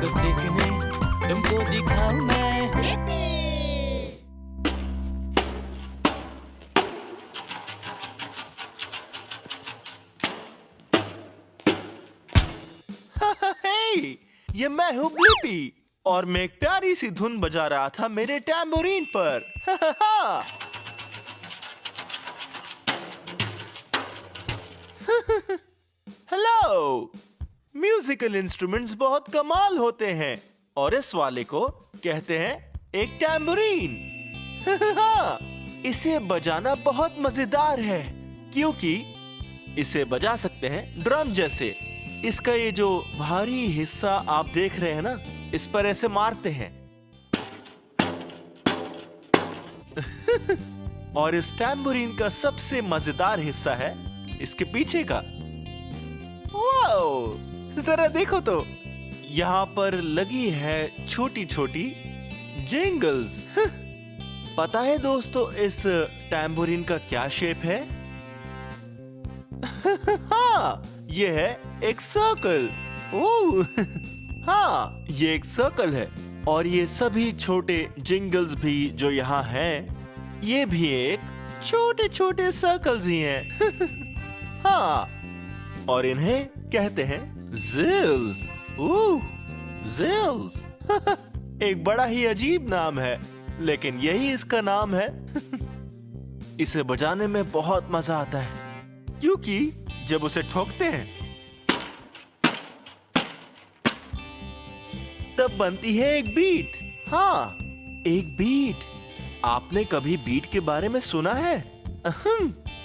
को सीखने तुमको दिखाऊं मैं। हे, ये मैं हूँ ब्लिपी और मैं एक प्यारी सी धुन बजा रहा था मेरे टैम्बोरिन पर। हेलो! म्यूजिकल इंस्ट्रूमेंट्स बहुत कमाल होते हैं और इस वाले को कहते हैं एक टैम्बोरिन। इसे बजाना बहुत मजेदार है क्योंकि इसे बजा सकते हैं ड्रम जैसे। इसका ये जो भारी हिस्सा आप देख रहे हैं ना, इस पर ऐसे मारते हैं। और इस टैम्बोरिन का सबसे मजेदार हिस्सा है इसके पीछे का। वाओ! जरा देखो तो, यहाँ पर लगी है छोटी छोटी जिंगल्स। पता है दोस्तों इस टैम्बोरिन का क्या शेप है? हाँ, ये है एक सर्कल। ओह, हाँ, ये एक सर्कल है और ये सभी छोटे जिंगल्स भी जो यहाँ हैं, ये भी एक छोटे छोटे सर्कल्स ही हैं। हाँ, और इन्हें कहते हैं जिल्स। ओह, जिल्स। एक बड़ा ही अजीब नाम है, लेकिन यही इसका नाम है। इसे बजाने में बहुत मजा आता है क्योंकि जब उसे ठोकते हैं तब बनती है एक बीट। हाँ, एक बीट। आपने कभी बीट के बारे में सुना है?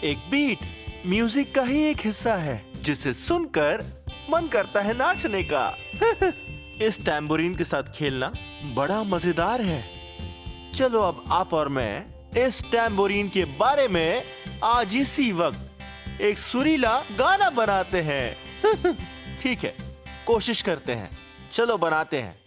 एक बीट म्यूजिक का ही एक हिस्सा है जिसे सुनकर मन करता है नाचने का। इस टैम्बोरिन के साथ खेलना बड़ा मजेदार है। चलो अब आप और मैं इस टैम्बोरिन के बारे में आज इसी वक्त एक सुरीला गाना बनाते हैं। ठीक है, कोशिश करते हैं। चलो बनाते हैं।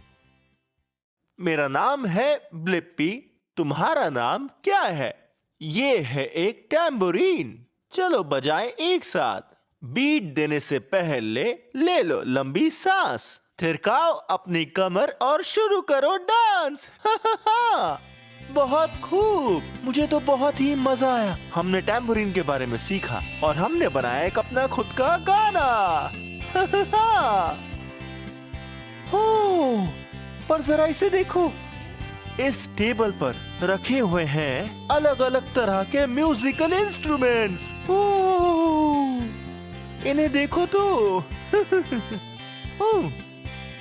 मेरा नाम है ब्लिपी, तुम्हारा नाम क्या है? ये है एक टैम्बोरिन। चलो बजाएं एक साथ। बीट देने से पहले ले लो लंबी सांस, थिरकाओ अपनी कमर और शुरू करो डांस। बहुत खूब, मुझे तो बहुत ही मजा आया। हमने टैम्बोरिन के बारे में सीखा और हमने बनाया एक अपना खुद का गाना। हो, पर जरा इसे देखो, इस टेबल पर रखे हुए हैं अलग अलग तरह के म्यूजिकल इंस्ट्रूमेंट्स। इन्हें देखो तो।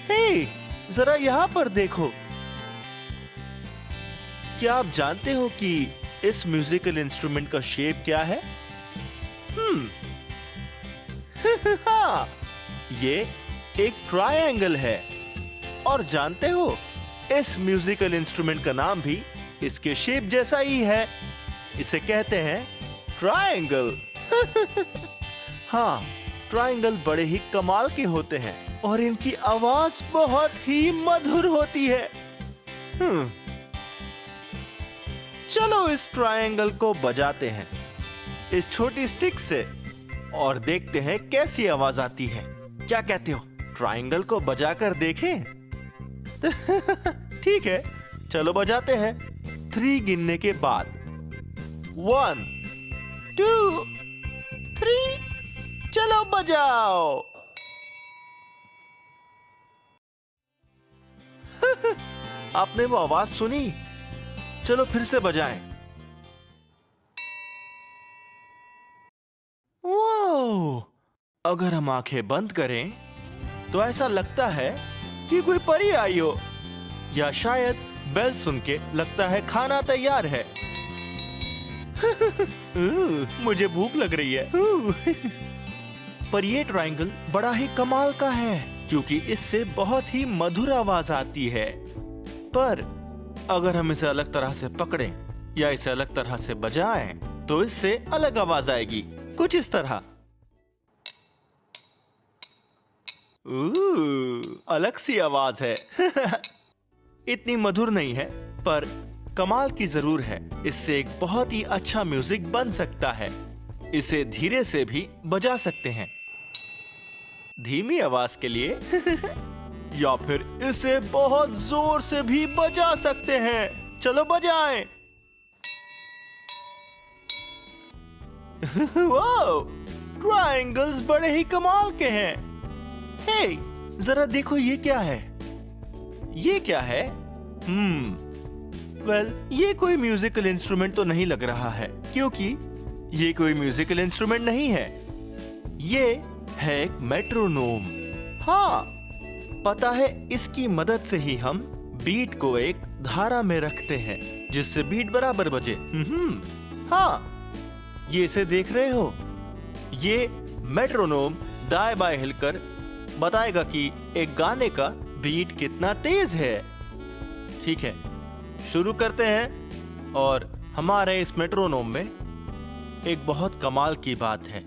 हे, जरा यहाँ पर देखो। क्या आप जानते हो कि इस म्यूजिकल इंस्ट्रूमेंट का शेप क्या है? हाँ, ये एक ट्रायंगल है। और जानते हो, इस म्यूजिकल इंस्ट्रूमेंट का नाम भी इसके शेप जैसा ही है। इसे कहते हैं ट्रायंगल। हाँ, ट्रायंगल बड़े ही कमाल के होते हैं और इनकी आवाज बहुत ही मधुर होती है। चलो इस ट्रायंगल को बजाते हैं इस छोटी स्टिक से और देखते हैं कैसी आवाज आती है। क्या कहते हो, ट्रायंगल को बजाकर देखें? ठीक है, चलो बजाते हैं 3 गिनने के बाद। 1 2 3, चलो बजाओ। आपने वो आवाज सुनी? चलो फिर से बजाएं। वाह! अगर हम आंखें बंद करें तो ऐसा लगता है कि कोई परी आई हो, या शायद बेल सुन के लगता है खाना तैयार है। मुझे भूख लग रही है। पर ये ट्रायंगल बड़ा ही कमाल का है क्योंकि इससे बहुत ही मधुर आवाज आती है। पर अगर हम इसे अलग तरह से पकड़ें या इसे अलग तरह से बजाएं तो इससे अलग आवाज आएगी, कुछ इस तरह। अलग सी आवाज है। इतनी मधुर नहीं है पर कमाल की जरूर है। इससे एक बहुत ही अच्छा म्यूजिक बन सकता है। इसे धीरे से भी बजा सकते हैं। धीमी आवाज के लिए या फिर इसे बहुत जोर से भी बजा सकते हैं। चलो बजाएं। वाओ, ट्रायंगल्स बड़े ही कमाल के हैं। हे, जरा देखो ये क्या है? ये क्या है? ये कोई म्यूजिकल इंस्ट्रूमेंट तो नहीं लग रहा है, क्योंकि ये कोई म्यूजिकल इंस्ट्रूमेंट नहीं है। ये है एक मेट्रोनोम। हाँ, पता है, इसकी मदद से ही हम बीट को एक धारा में रखते हैं जिससे बीट बराबर बजे। हाँ, ये इसे देख रहे हो? ये मेट्रोनोम दाएं बाएं हिलकर बताएगा कि एक गाने का बीट कितना तेज है। ठीक है, शुरू करते हैं। और हमारे इस मेट्रोनोम में एक बहुत कमाल की बात है।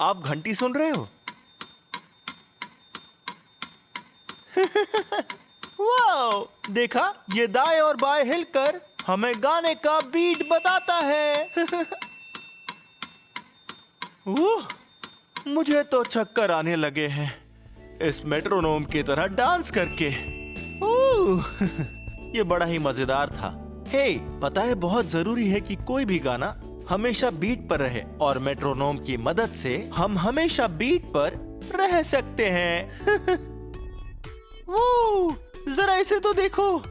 आप घंटी सुन रहे हो? वाओ, देखा, ये दाएं और बाएं हिलकर हमें गाने का बीट बताता है। मुझे तो चक्कर आने लगे हैं इस मेट्रोनोम की तरह डांस करके। ये बड़ा ही मजेदार था। हे, पता है, बहुत जरूरी है कि कोई भी गाना हमेशा बीट पर रहे, और मेट्रोनोम की मदद से हम हमेशा बीट पर रह सकते हैं। जरा इसे तो देखो,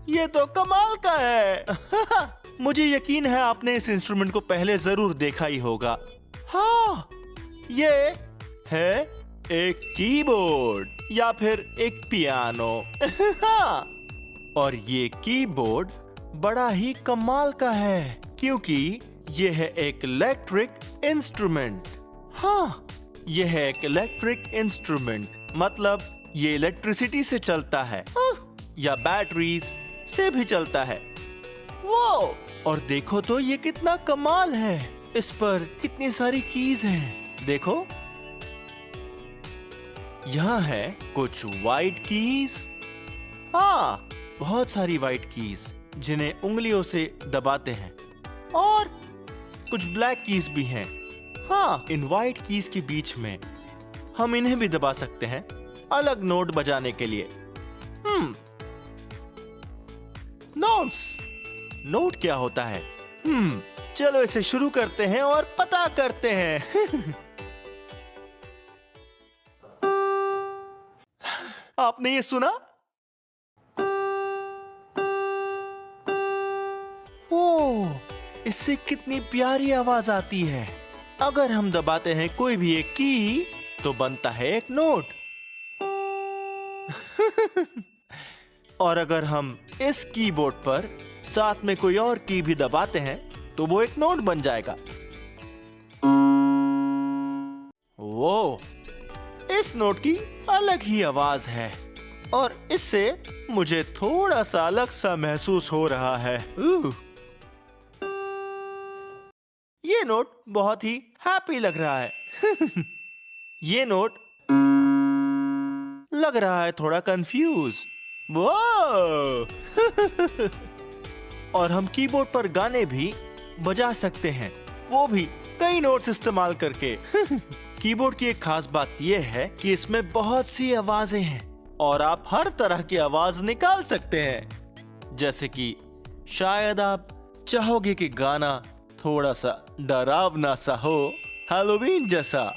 ये तो कमाल का है। मुझे यकीन है आपने इस इंस्ट्रूमेंट को पहले जरूर देखा ही होगा। हाँ, ये है एक कीबोर्ड या फिर एक पियानो। और ये कीबोर्ड बड़ा ही कमाल का है, क्योंकि ये है एक इलेक्ट्रिक इंस्ट्रूमेंट। हाँ, ये है एक इलेक्ट्रिक इंस्ट्रूमेंट, मतलब ये इलेक्ट्रिसिटी से चलता है या बैटरीज से भी चलता है। वो, और देखो तो ये कितना कमाल है। इस पर कितनी सारी कीज हैं। देखो, यहाँ है कुछ वाइट कीज। हाँ, बहुत सारी वाइट कीज जिन्हें उंगलियों से दबाते हैं, और कुछ ब्लैक कीज भी हैं। हाँ, इन वाइट कीज के बीच में हम इन्हें भी दबा सकते हैं अलग नोट बजाने के लिए। नोट्स, नोट क्या होता है? चलो इसे शुरू करते हैं और पता करते हैं। आपने ये सुना? ओह, इससे कितनी प्यारी आवाज आती है। अगर हम दबाते हैं कोई भी एक की, तो बनता है एक नोट। और अगर हम इस कीबोर्ड पर साथ में कोई और की भी दबाते हैं, तो वो एक नोट बन जाएगा। वो, इस नोट की अलग ही आवाज है, और इससे मुझे थोड़ा सा अलग सा महसूस हो रहा है। ये नोट बहुत ही हैप्पी लग रहा है। ये नोट लग रहा है थोड़ा कंफ्यूज। वो और हम कीबोर्ड पर गाने भी बजा सकते हैं, वो भी कई नोट्स इस्तेमाल करके। कीबोर्ड की एक खास बात यह है कि इसमें बहुत सी आवाजें हैं, और आप हर तरह की आवाज निकाल सकते हैं। जैसे कि शायद आप चाहोगे कि गाना थोड़ा सा डरावना सा हो, हैलोवीन जैसा।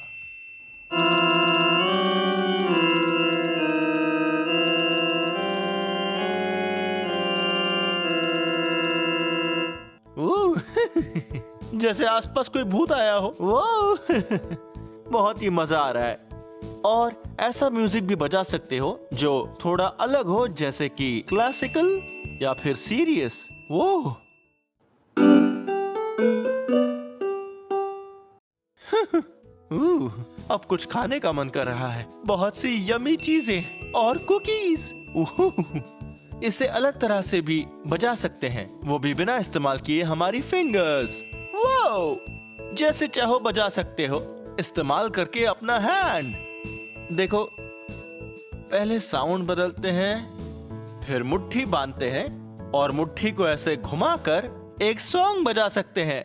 जैसे आसपास कोई भूत आया हो। वो बहुत ही मजा आ रहा है। और ऐसा म्यूजिक भी बजा सकते हो जो थोड़ा अलग हो, जैसे कि क्लासिकल या फिर सीरियस। वो अब कुछ खाने का मन कर रहा है। बहुत सी यमी चीजें और कुकीज। इसे अलग तरह से भी बजा सकते हैं, वो भी बिना इस्तेमाल किए हमारी फिंगर्स। वाओ, जैसे चाहो बजा सकते हो इस्तेमाल करके अपना हैंड। देखो, पहले साउंड बदलते हैं, फिर मुट्ठी बांधते हैं, और मुट्ठी को ऐसे घुमाकर एक सॉन्ग बजा सकते हैं।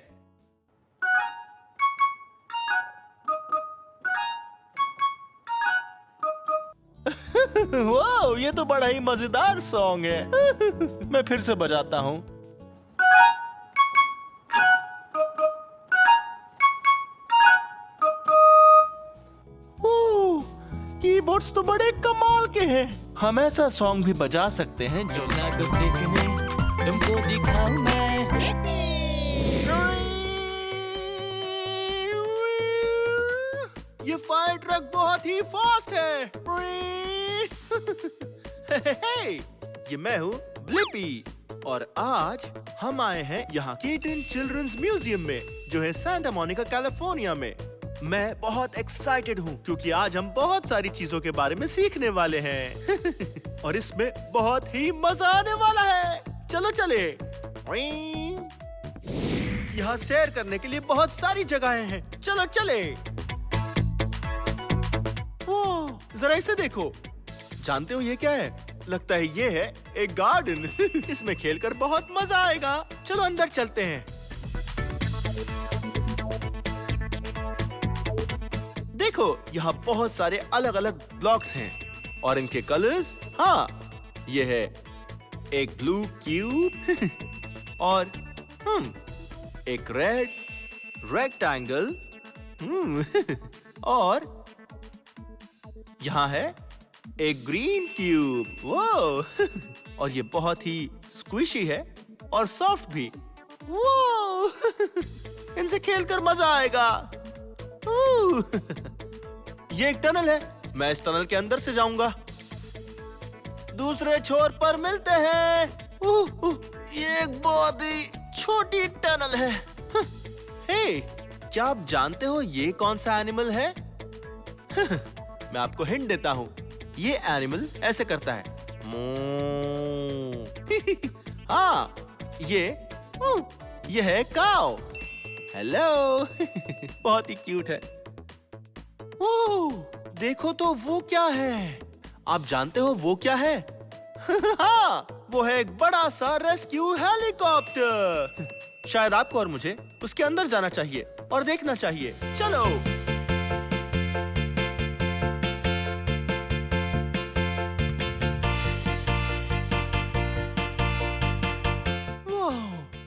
वाह, ये तो बड़ा ही मजेदार सॉन्ग है। मैं फिर से बजाता हूँ। कीबोर्ड्स तो बड़े कमाल के हैं। हम ऐसा सॉन्ग भी बजा सकते हैं जो ना को सीखने तुमको दिखाऊं मैं। ये फायर ट्रक बहुत ही फास्ट है। ये मैं हूँ ब्लिपी और आज हम आए हैं यहाँ केटन चिल्ड्रंस म्यूजियम में, जो है सांता मोनिका कैलिफोर्निया में। मैं बहुत एक्साइटेड हूँ क्योंकि आज हम बहुत सारी चीजों के बारे में सीखने वाले हैं। और इसमें बहुत ही मजा आने वाला है। चलो चले। यहाँ सैर करने के लिए बहुत सारी जगहें हैं। चलो चले। ओह, जरा इसे देखो। जानते हो ये क्या है? लगता है ये है एक गार्डन। इसमें खेलकर बहुत मजा आएगा। चलो अंदर चलते हैं। देखो, यहाँ बहुत सारे अलग अलग ब्लॉक्स हैं और इनके कलर्स, हाँ, ये है एक ब्लू क्यूब और एक रेड रेक्टेंगल और यहाँ है एक ग्रीन क्यूब। वो और ये बहुत ही स्क्विशी है और सॉफ्ट भी। वो इनसे खेलकर मजा आएगा। ये एक टनल है। मैं इस टनल के अंदर से जाऊंगा। दूसरे छोर पर मिलते हैं। ये एक बहुत ही छोटी टनल है। हे, क्या आप जानते हो ये कौन सा एनिमल है? मैं आपको हिंट देता हूँ। ये एनिमल ऐसे करता है। हाँ, ये है काऊ। हेलो। बहुत ही क्यूट है। ओह, देखो तो वो क्या है? आप जानते हो वो क्या है? हाँ, वो है एक बड़ा सा रेस्क्यू हेलीकॉप्टर। शायद आपको और मुझे उसके अंदर जाना चाहिए और देखना चाहिए। चलो। वाह,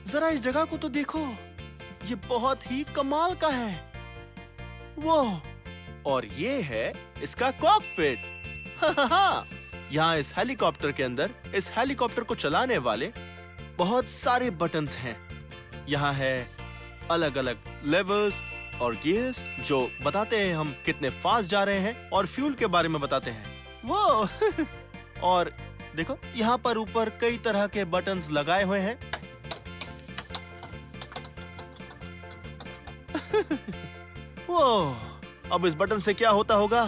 जरा इस जगह को तो देखो। ये बहुत ही कमाल का है। वाह, और ये है इसका कॉकपिट। यहाँ इस हेलीकॉप्टर के अंदर इस हेलीकॉप्टर को चलाने वाले बहुत सारे बटन्स हैं। यहाँ है अलग अलग लेवर्स और गियर्स जो बताते हैं हम कितने फास्ट जा रहे हैं और फ्यूल के बारे में बताते हैं। वो और देखो, यहाँ पर ऊपर कई तरह के बटन्स लगाए हुए हैं। वो अब इस बटन से क्या होता होगा?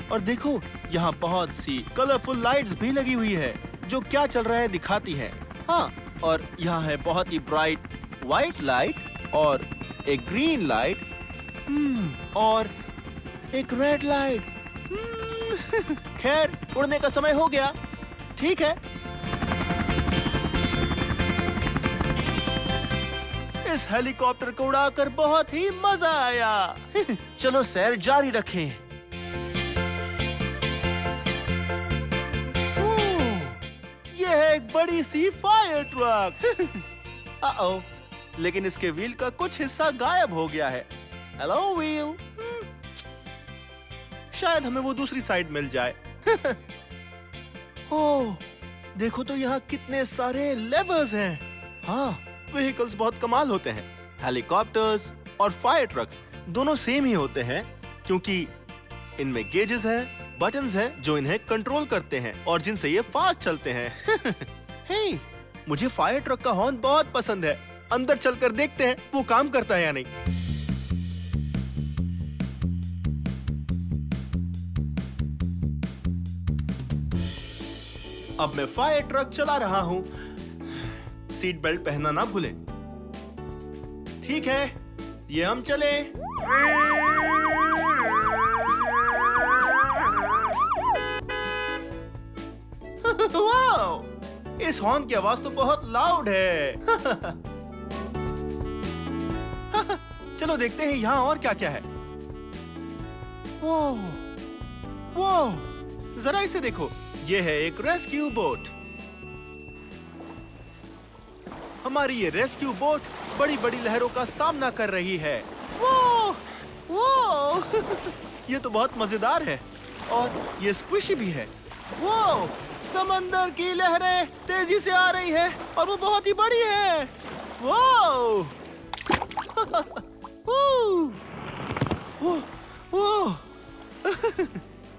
और देखो, यहाँ बहुत सी कलरफुल लाइट्स भी लगी हुई है जो क्या चल रहा है दिखाती है। हाँ, और यहाँ है बहुत ही ब्राइट व्हाइट लाइट और एक ग्रीन लाइट और एक रेड लाइट। खैर, उड़ने का समय हो गया। ठीक है। इस हेलीकॉप्टर को उड़ाकर बहुत ही मजा आया। चलो सैर जारी रखें। यह है एक बड़ी सी फायर ट्रक। लेकिन इसके व्हील का कुछ हिस्सा गायब हो गया है। Hello wheel. शायद हमें वो दूसरी साइड मिल जाए। ओह, देखो तो यहाँ कितने सारे लेवर्स हैं। हाँ, व्हीकल्स बहुत कमाल होते हैं। हेलीकॉप्टर्स और फायर ट्रक्स दोनों सेम ही होते हैं क्योंकि इनमें गेजेस हैं, बटन्स हैं जो इन्हें कंट्रोल करते हैं और जिनसे ये फास्ट चलते हैं। हे, मुझे फायर ट्रक का हॉर्न बहुत पसंद है। अंदर चलकर देखते हैं वो काम करता है या नहीं। अब मैं फायर ट्रक चला रहा हूँ। सीट बेल्ट पहनना ना भूलें। ठीक है, ये हम चले। वाओ, इस हॉर्न की आवाज तो बहुत लाउड है। चलो देखते हैं यहाँ और क्या क्या है। वो जरा इसे देखो, ये है एक रेस्क्यू बोट। हमारी ये रेस्क्यू बोट बड़ी बड़ी लहरों का सामना कर रही है। वो ये तो बहुत मजेदार है और ये स्क्विशी भी है। वो समंदर की लहरें तेजी से आ रही है और वो बहुत ही बड़ी है। वो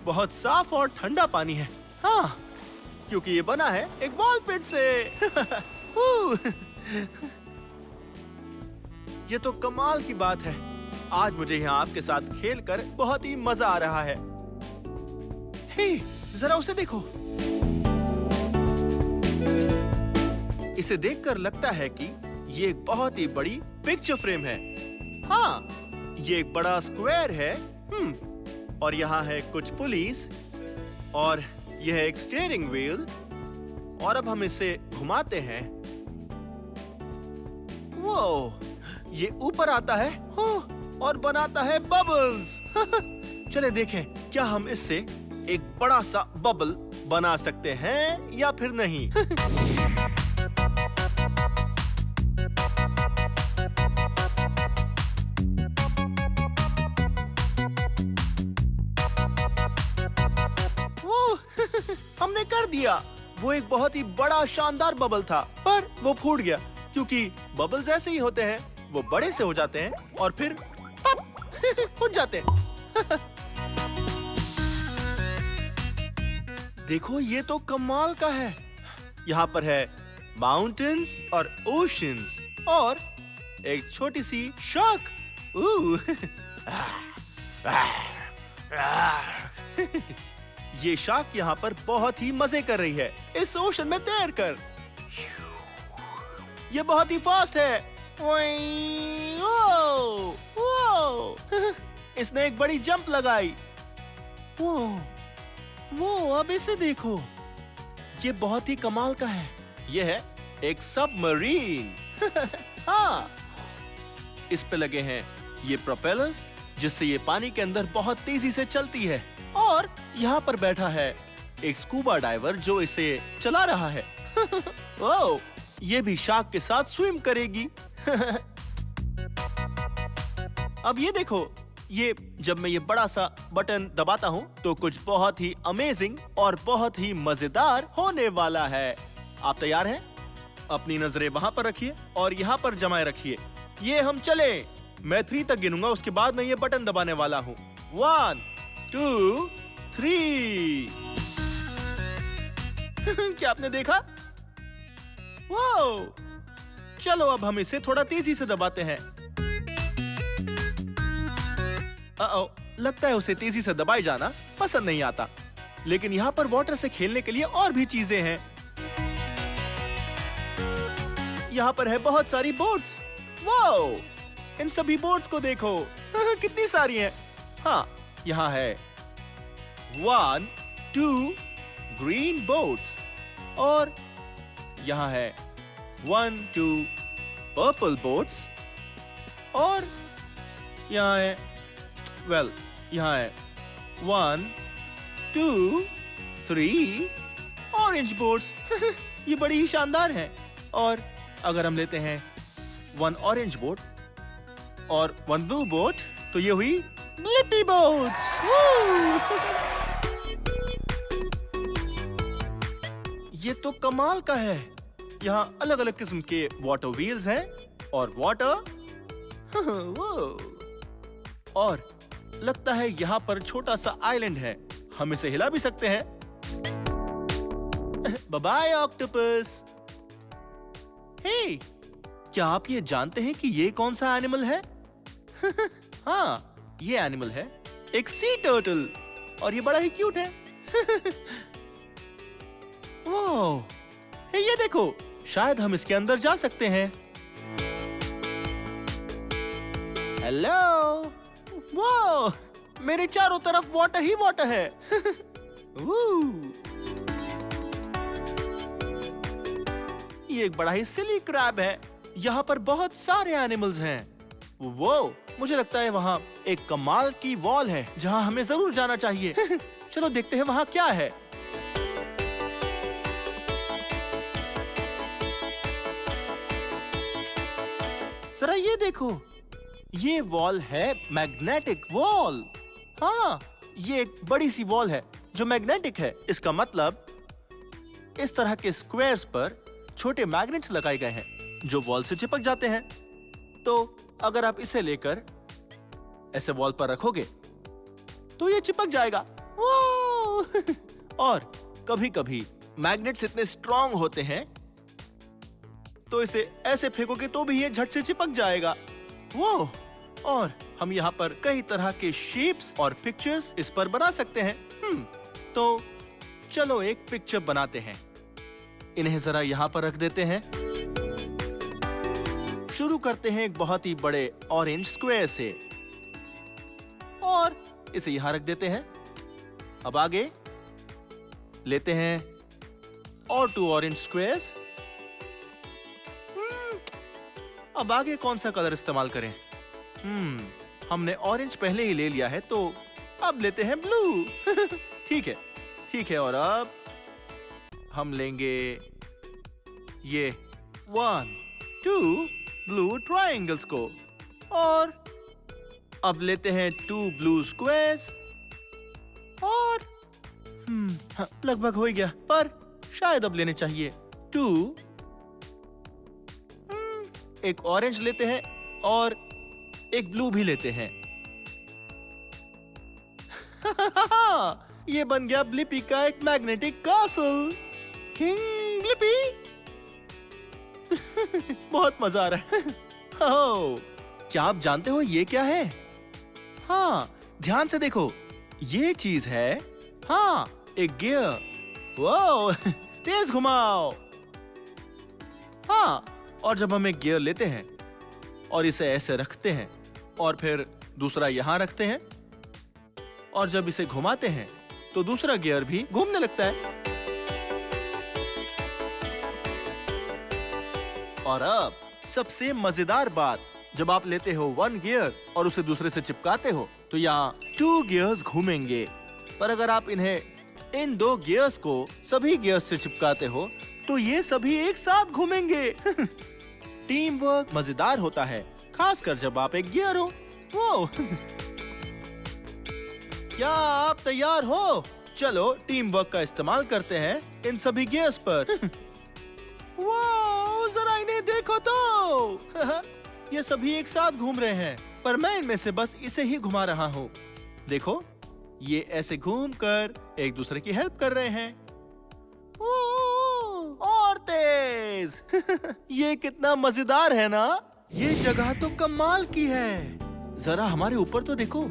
बहुत साफ और ठंडा पानी है। हाँ, क्योंकि ये बना है एक बॉल पिट से। ये तो कमाल की बात है। आज मुझे यहाँ आपके साथ खेलकर बहुत ही मजा आ रहा है। हे, जरा उसे देखो। इसे देखकर लगता है कि ये एक बहुत ही बड़ी पिक्चर फ्रेम है। हाँ, ये एक बड़ा स्क्वायर है। और यहाँ है कुछ पुलिस और यह है एक स्टीयरिंग व्हील। और अब हम इसे घुमाते हैं। वो ये ऊपर आता है और बनाता है बबल्स। चले देखें क्या हम इससे एक बड़ा सा बबल बना सकते हैं या फिर नहीं। हमने कर दिया। वो एक बहुत ही बड़ा शानदार बबल था, पर वो फूट गया क्योंकि बबल्स ऐसे ही होते हैं। वो बड़े से हो जाते हैं और फिर फूट जाते हैं। देखो, ये तो कमाल का है। यहाँ पर है माउंटेन्स और ओशंस और एक छोटी सी शार्क। ये शार्क यहाँ पर बहुत ही मजे कर रही है इस ओशन में तैर कर। ये बहुत ही फास्ट है। इसने एक बड़ी जंप लगाई। वो अब इसे देखो, ये बहुत ही कमाल का है। ये है एक सबमरीन। हाँ, इस पे लगे हैं ये प्रोपेलर्स जिससे ये पानी के अंदर बहुत तेजी से चलती है। और यहाँ पर बैठा है एक स्कूबा डाइवर जो इसे चला रहा है। ओह, ये भी शार्क के साथ स्विम करेगी। अब ये देखो, ये जब मैं ये बड़ा सा बटन दबाता हूँ तो कुछ बहुत ही अमेजिंग और बहुत ही मजेदार होने वाला है। आप तैयार हैं? अपनी नजरें वहां पर रखिए और यहाँ पर जमाए रखिए। ये हम चले। मैं 3 तक गिनूंगा, उसके बाद मैं ये बटन दबाने वाला हूँ। 1 2 3। क्या आपने देखा? वो चलो अब हम इसे थोड़ा तेजी से दबाते हैं। लगता है उसे तेजी से दबाए जाना पसंद नहीं आता। लेकिन यहाँ पर वाटर से खेलने के लिए और भी चीजें हैं। यहाँ पर है बहुत सारी बोट्स। वाओ, इन सभी बोट्स को देखो। कितनी सारी हैं। हाँ, यहाँ है 1 2 ग्रीन बोट्स और यहाँ है 1 2 पर्पल बोट्स और यहाँ है यहाँ है 1 2 3 ऑरेंज बोट्स। ये बड़ी ही शानदार हैं। और अगर हम लेते हैं 1 ऑरेंज बोट और 1 ब्लू बोट तो ये हुई ब्लिपी बोट्स। ये तो कमाल का है। यहाँ अलग अलग किस्म के वाटर व्हील्स हैं और वाटर और लगता है यहाँ पर छोटा सा आइलैंड है। हम इसे हिला भी सकते हैं। Bye bye octopus. हे, क्या आप ये जानते हैं कि ये कौन सा एनिमल है? हाँ, ये एनिमल है एक सी टर्टल और ये बड़ा ही क्यूट है। वाह, ये देखो, शायद हम इसके अंदर जा सकते हैं। हेलो। वाह, मेरे चारों तरफ वाटर ही वाटर है। ये एक बड़ा ही सिली क्रैब है। यहाँ पर बहुत सारे एनिमल्स हैं। वो मुझे लगता है वहाँ एक कमाल की वॉल है जहाँ हमें जरूर जाना चाहिए। चलो देखते हैं वहाँ क्या है। जरा ये देखो, ये वॉल है मैग्नेटिक वॉल। हाँ, ये एक बड़ी सी वॉल है जो मैग्नेटिक है। इसका मतलब इस तरह के स्क्वायर्स पर छोटे मैग्नेट्स लगाए गए हैं जो वॉल से चिपक जाते हैं। तो अगर आप इसे लेकर ऐसे वॉल पर रखोगे तो ये चिपक जाएगा। और कभी-कभी मैग्नेट्स इतने स्ट्रॉन्ग होते हैं तो इसे ऐसे फेंकोगे तो भी ये झट से चिपक जाएगा। वो और हम यहाँ पर कई तरह के शेप्स और पिक्चर्स इस पर बना सकते हैं। तो चलो एक पिक्चर बनाते हैं। इन्हें जरा यहाँ पर रख देते हैं। शुरू करते हैं एक बहुत ही बड़े ऑरेंज स्क्वायर से और इसे यहाँ रख देते हैं। अब आगे लेते हैं और 2 ऑरेंज स्क्वायर्स। अब आगे कौन सा कलर इस्तेमाल करें? हमने ऑरेंज पहले ही ले लिया है तो अब लेते हैं ब्लू। ठीक है और अब हम लेंगे ये 1, 2 ब्लू ट्रायंगल्स को और अब लेते हैं 2 ब्लू स्क्वायर्स और लगभग हो ही गया, पर शायद अब लेने चाहिए 2। एक ऑरेंज लेते हैं और एक ब्लू भी लेते हैं। ये बन गया ब्लिपी का एक मैग्नेटिक कासल। King Blippi. बहुत मजा आ रहा है। क्या आप जानते हो ये क्या है? हाँ, ध्यान से देखो, ये चीज है, हाँ, एक गियर। वो तेज घुमाओ। हाँ, और जब हम एक गियर लेते हैं और इसे ऐसे रखते हैं और फिर दूसरा यहाँ रखते हैं और जब इसे घुमाते हैं तो दूसरा गियर भी घूमने लगता है। और अब सबसे मजेदार बात, जब आप लेते हो 1 गियर और उसे दूसरे से चिपकाते हो तो यहाँ 2 गियर्स घूमेंगे। पर अगर आप इन्हें इन 2 गियर्स को सभी गियर्स से चिपकाते हो तो ये सभी एक साथ घूमेंगे। टीम वर्क मजेदार होता है, खासकर जब आप एक गियर हो। वो क्या आप तैयार हो? चलो टीम वर्क का इस्तेमाल करते हैं इन सभी गियर्स पर। वाओ, जरा इन्हें देखो तो। ये सभी एक साथ घूम रहे हैं, पर मैं इनमें से बस इसे ही घुमा रहा हूँ। देखो, ये ऐसे घूमकर एक दूसरे की हेल्प कर रहे हैं। और तेज। ये कितना मजेदार है ना? ये जगह तो कमाल की है। जरा हमारे ऊपर तो देखो,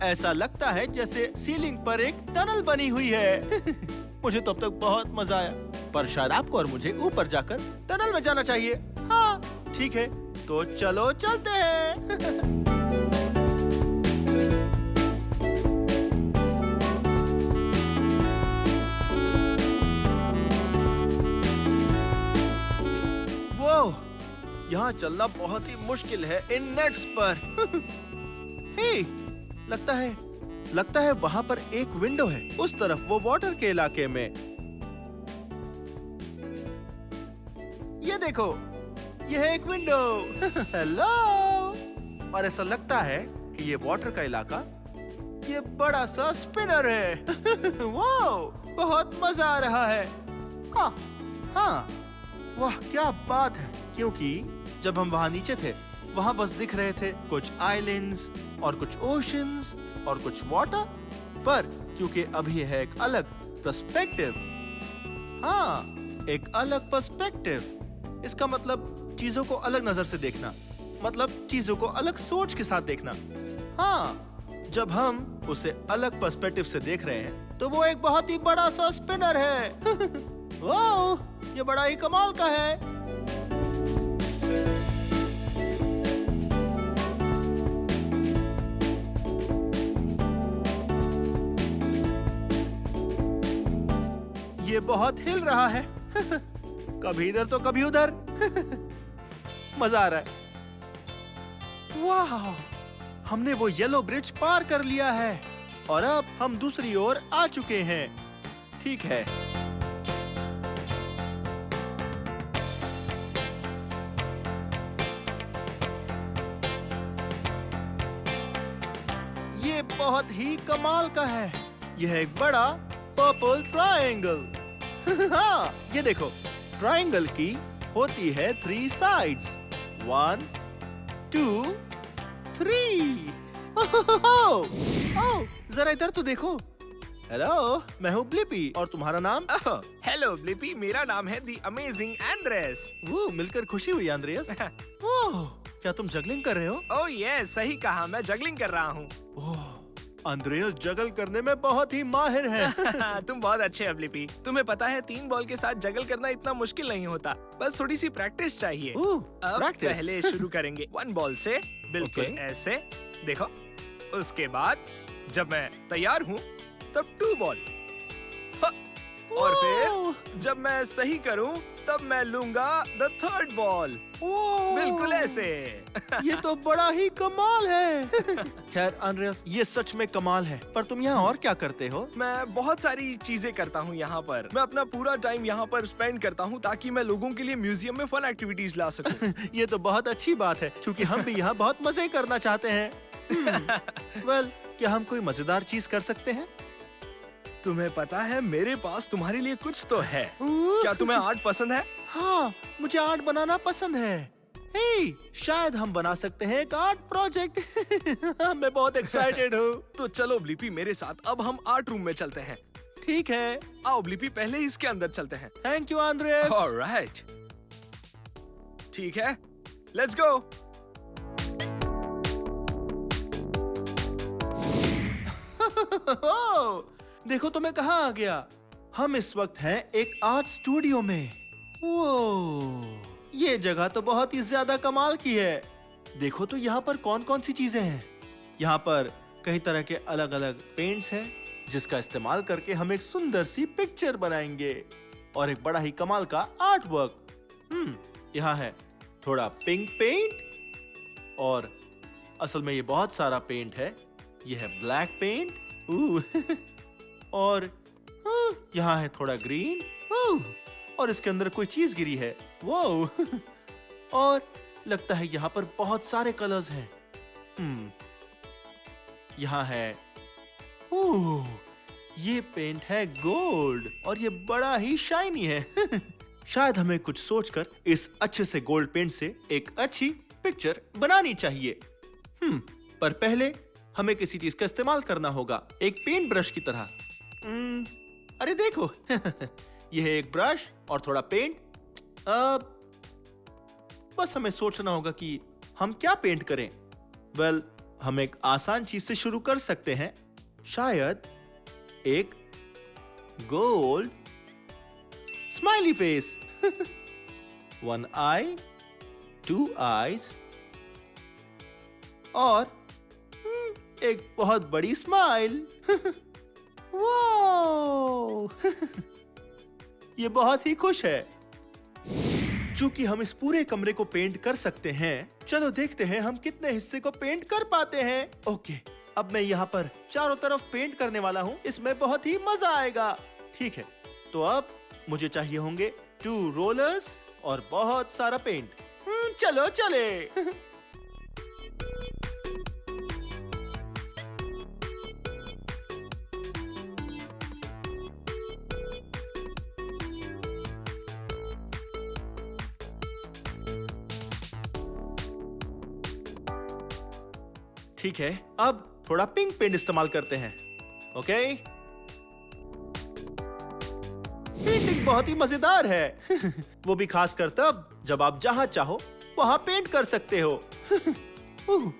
ऐसा लगता है जैसे सीलिंग पर एक टनल बनी हुई है। मुझे तो अब तक बहुत मजा आया, पर शायद आपको और मुझे ऊपर जाकर टनल में जाना चाहिए। हाँ, ठीक है, तो चलो चलते हैं। यहाँ चलना बहुत ही मुश्किल है इन नेट्स पर। हे, लगता है वहाँ पर एक विंडो है, उस तरफ, वो वाटर के इलाके में। ये देखो, ये है एक विंडो। हेलो। और ऐसा लगता है कि ये वाटर का इलाका, ये बड़ा सा स्पिनर है। वाओ, बहुत मजा आ रहा है। हाँ, वाह क्या बात है। क्योंकि जब हम वहाँ नीचे थे, वहाँ बस दिख रहे थे कुछ आइलैंड्स और कुछ ओशंस और कुछ वाटर, पर क्योंकि अभी है एक अलग पर्सपेक्टिव। हाँ, एक अलग पर्सपेक्टिव। इसका मतलब चीजों को अलग नजर से देखना, मतलब चीजों को अलग सोच के साथ देखना। हाँ, जब हम उसे अलग पर्सपेक्टिव से देख रहे हैं तो वो एक बहुत ही बड़ा सा स्पिनर है। वाओ, ये बड़ा ही कमाल का है। ये बहुत हिल रहा है। कभी इधर तो कभी उधर। मजा आ रहा है। वाह, हमने वो येलो ब्रिज पार कर लिया है और अब हम दूसरी ओर आ चुके हैं। ठीक है। ये बहुत ही कमाल का है। यह एक बड़ा पर्पल ट्रायंगल। हाँ, ये देखो, ट्रायंगल की होती है 3 साइड्स। 1, 2, 3। ओह, जरा इधर तो देखो। हेलो, मैं हूँ ब्लिपी और तुम्हारा नाम? हेलो ब्लिपी, मेरा नाम है दी अमेजिंग एंड्रेस। वो मिलकर खुशी हुई एंड्रियस। ओह, क्या तुम जगलिंग कर रहे हो? ओह यस, सही कहा, मैं जगलिंग कर रहा हूँ। ओह, एंड्रियस जगल करने में बहुत ही माहिर है। तुम बहुत अच्छे हो ब्लिपी। तुम्हें पता है 3 बॉल के साथ जगल करना इतना मुश्किल नहीं होता, बस थोड़ी सी प्रैक्टिस चाहिए। अब प्रैक्टिस। पहले शुरू करेंगे 1 बॉल से, बिल्कुल ऐसे। देखो, उसके बाद जब मैं तैयार हूँ तब 2 बॉल, और फिर जब मैं सही करूँ तब मैं लूंगा द 3rd बॉल। बिल्कुल ऐसे। ये तो बड़ा ही कमाल है। खैर एंड्रियस, ये सच में कमाल है। पर तुम यहाँ और क्या करते हो? मैं बहुत सारी चीजें करता हूँ यहाँ पर। मैं अपना पूरा टाइम यहाँ पर स्पेंड करता हूँ ताकि मैं लोगों के लिए म्यूजियम में फन एक्टिविटीज ला सकूँ। ये तो बहुत अच्छी बात है, क्योंकि हम भी यहाँ बहुत मजे करना चाहते हैं। वेल, क्या हम कोई मजेदार चीज कर सकते हैं? तुम्हें पता है, मेरे पास तुम्हारे लिए कुछ तो है। क्या तुम्हें आर्ट पसंद है? हाँ, मुझे आर्ट बनाना पसंद है। हे, शायद हम बना सकते हैं एक आर्ट प्रोजेक्ट। मैं बहुत एक्साइटेड हूँ। तो चलो ब्लिपी मेरे साथ, अब हम आर्ट रूम में चलते हैं। ठीक है। आओ ब्लिपी, पहले इसके अंदर चलते हैं। Thank you Andreas. ऑलराइट, ठीक है, लेट्स गो। देखो तो मैं कहाँ आ गया। हम इस वक्त हैं एक आर्ट स्टूडियो में। वो, ये जगह तो बहुत ही ज्यादा कमाल की है। देखो तो यहाँ पर कौन कौन सी चीजें हैं। यहाँ पर कई तरह के अलग अलग पेंट्स हैं, जिसका इस्तेमाल करके हम एक सुंदर सी पिक्चर बनाएंगे, और एक बड़ा ही कमाल का आर्ट वर्क। यहाँ है थोड़ा पिंक पेंट, और असल में ये बहुत सारा पेंट है। ये है ब्लैक पेंट। और यहाँ है थोड़ा ग्रीन। और इसके अंदर कोई चीज गिरी है। वो और लगता है यहाँ पर बहुत सारे कलर्स हैं। यहाँ है, ये पेंट है गोल्ड, और ये बड़ा ही शाइनी है। शायद हमें कुछ सोचकर इस अच्छे से गोल्ड पेंट से एक अच्छी पिक्चर बनानी चाहिए। पर पहले हमें किसी चीज का इस्तेमाल करना होगा, एक पेंट ब्रश की तरह। अरे देखो, यह है एक ब्रश और थोड़ा पेंट। बस हमें सोचना होगा कि हम क्या पेंट करें। वेल, हम एक आसान चीज से शुरू कर सकते हैं। शायद एक गोल्ड स्माइली फेस। 1 आई, 2 आईज, और एक बहुत बड़ी स्माइल। वाओ! ये बहुत ही खुश है। चूंकि हम इस पूरे कमरे को पेंट कर सकते हैं, चलो देखते हैं हम कितने हिस्से को पेंट कर पाते हैं। ओके, अब मैं यहाँ पर चारों तरफ पेंट करने वाला हूँ। इसमें बहुत ही मजा आएगा। ठीक है, तो अब मुझे चाहिए होंगे 2 रोलर्स और बहुत सारा पेंट। चलो चले। ठीक है, अब थोड़ा पिंक पेंट इस्तेमाल करते हैं। ओके, पेंटिंग बहुत ही मजेदार है। वो भी खासकर तब जब आप जहां चाहो वहां पेंट कर सकते हो।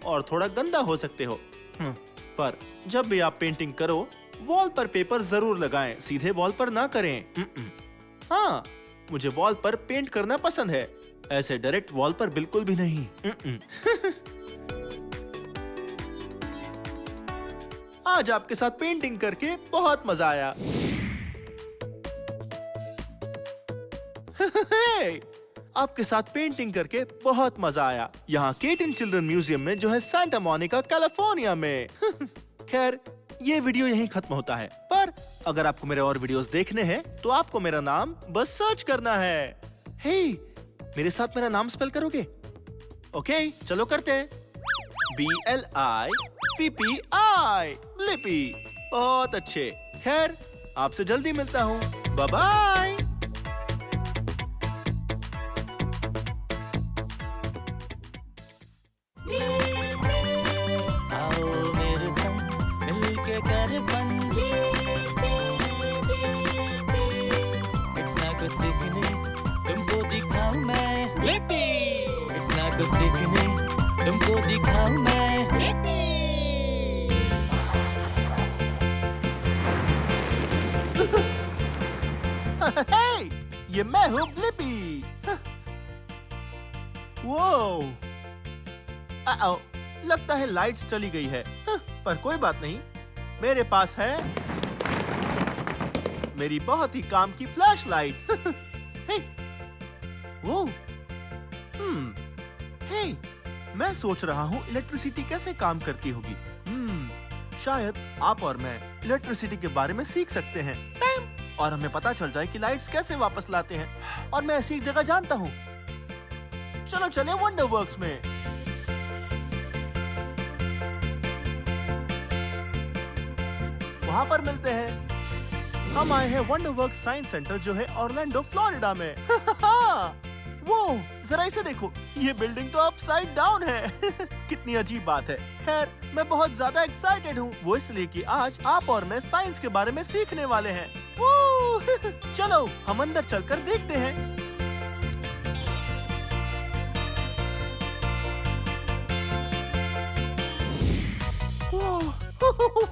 और थोड़ा गंदा हो सकते हो। पर जब भी आप पेंटिंग करो, वॉल पर पेपर जरूर लगाएं, सीधे वॉल पर ना करें। हाँ, मुझे वॉल पर पेंट करना पसंद है, ऐसे डायरेक्ट वॉल पर बिल्कुल भी नहीं। आज आपके साथ पेंटिंग करके बहुत मजा आया। आपके साथ पेंटिंग करके बहुत मजा आया। यहाँ केटन चिल्ड्रन म्यूजियम में जो है सांता मोनिका कैलिफोर्निया में। खैर ये वीडियो यहीं खत्म होता है, पर अगर आपको मेरे और वीडियोस देखने हैं तो आपको मेरा नाम बस सर्च करना है। हे, मेरे साथ मेरा नाम स्पेल करोगे? ओके, चलो करते हैं। BLIPPI, Blippi. बहुत अच्छे। खैर आपसे जल्दी मिलता हूँ। Bye bye. आओ मेरे संग मिलके कर फन, इतना कुछ सीखने तुमको दिखाऊं मैं, इतना कुछ सीखने तुमको दिखाऊं मैं। हे, ये मैं हूँ ब्लिपी। वो लगता है लाइट्स चली गई है, पर कोई बात नहीं, मेरे पास है मेरी बहुत ही काम की फ्लैश लाइट। हे, वो, हे, मैं सोच रहा हूँ इलेक्ट्रिसिटी कैसे काम करती होगी। शायद आप और मैं इलेक्ट्रिसिटी के बारे में सीख सकते हैं और हमें पता चल जाए कि लाइट्स कैसे वापस लाते हैं। और मैं ऐसी एक जगह जानता हूँ। चलो चले वंडर वर्क्स में। वहाँ पर मिलते हैं। हम आए हैं वंडर वर्क्स साइंस सेंटर जो है ऑरलैंडो फ्लोरिडा में। वो जरा इसे देखो, ये बिल्डिंग तो अपसाइड डाउन है। कितनी अजीब बात है। खैर मैं बहुत ज्यादा एक्साइटेड हूँ, वो इसलिए कि आज आप और मैं साइंस के बारे में सीखने वाले हैं। चलो हम अंदर चलकर देखते हैं।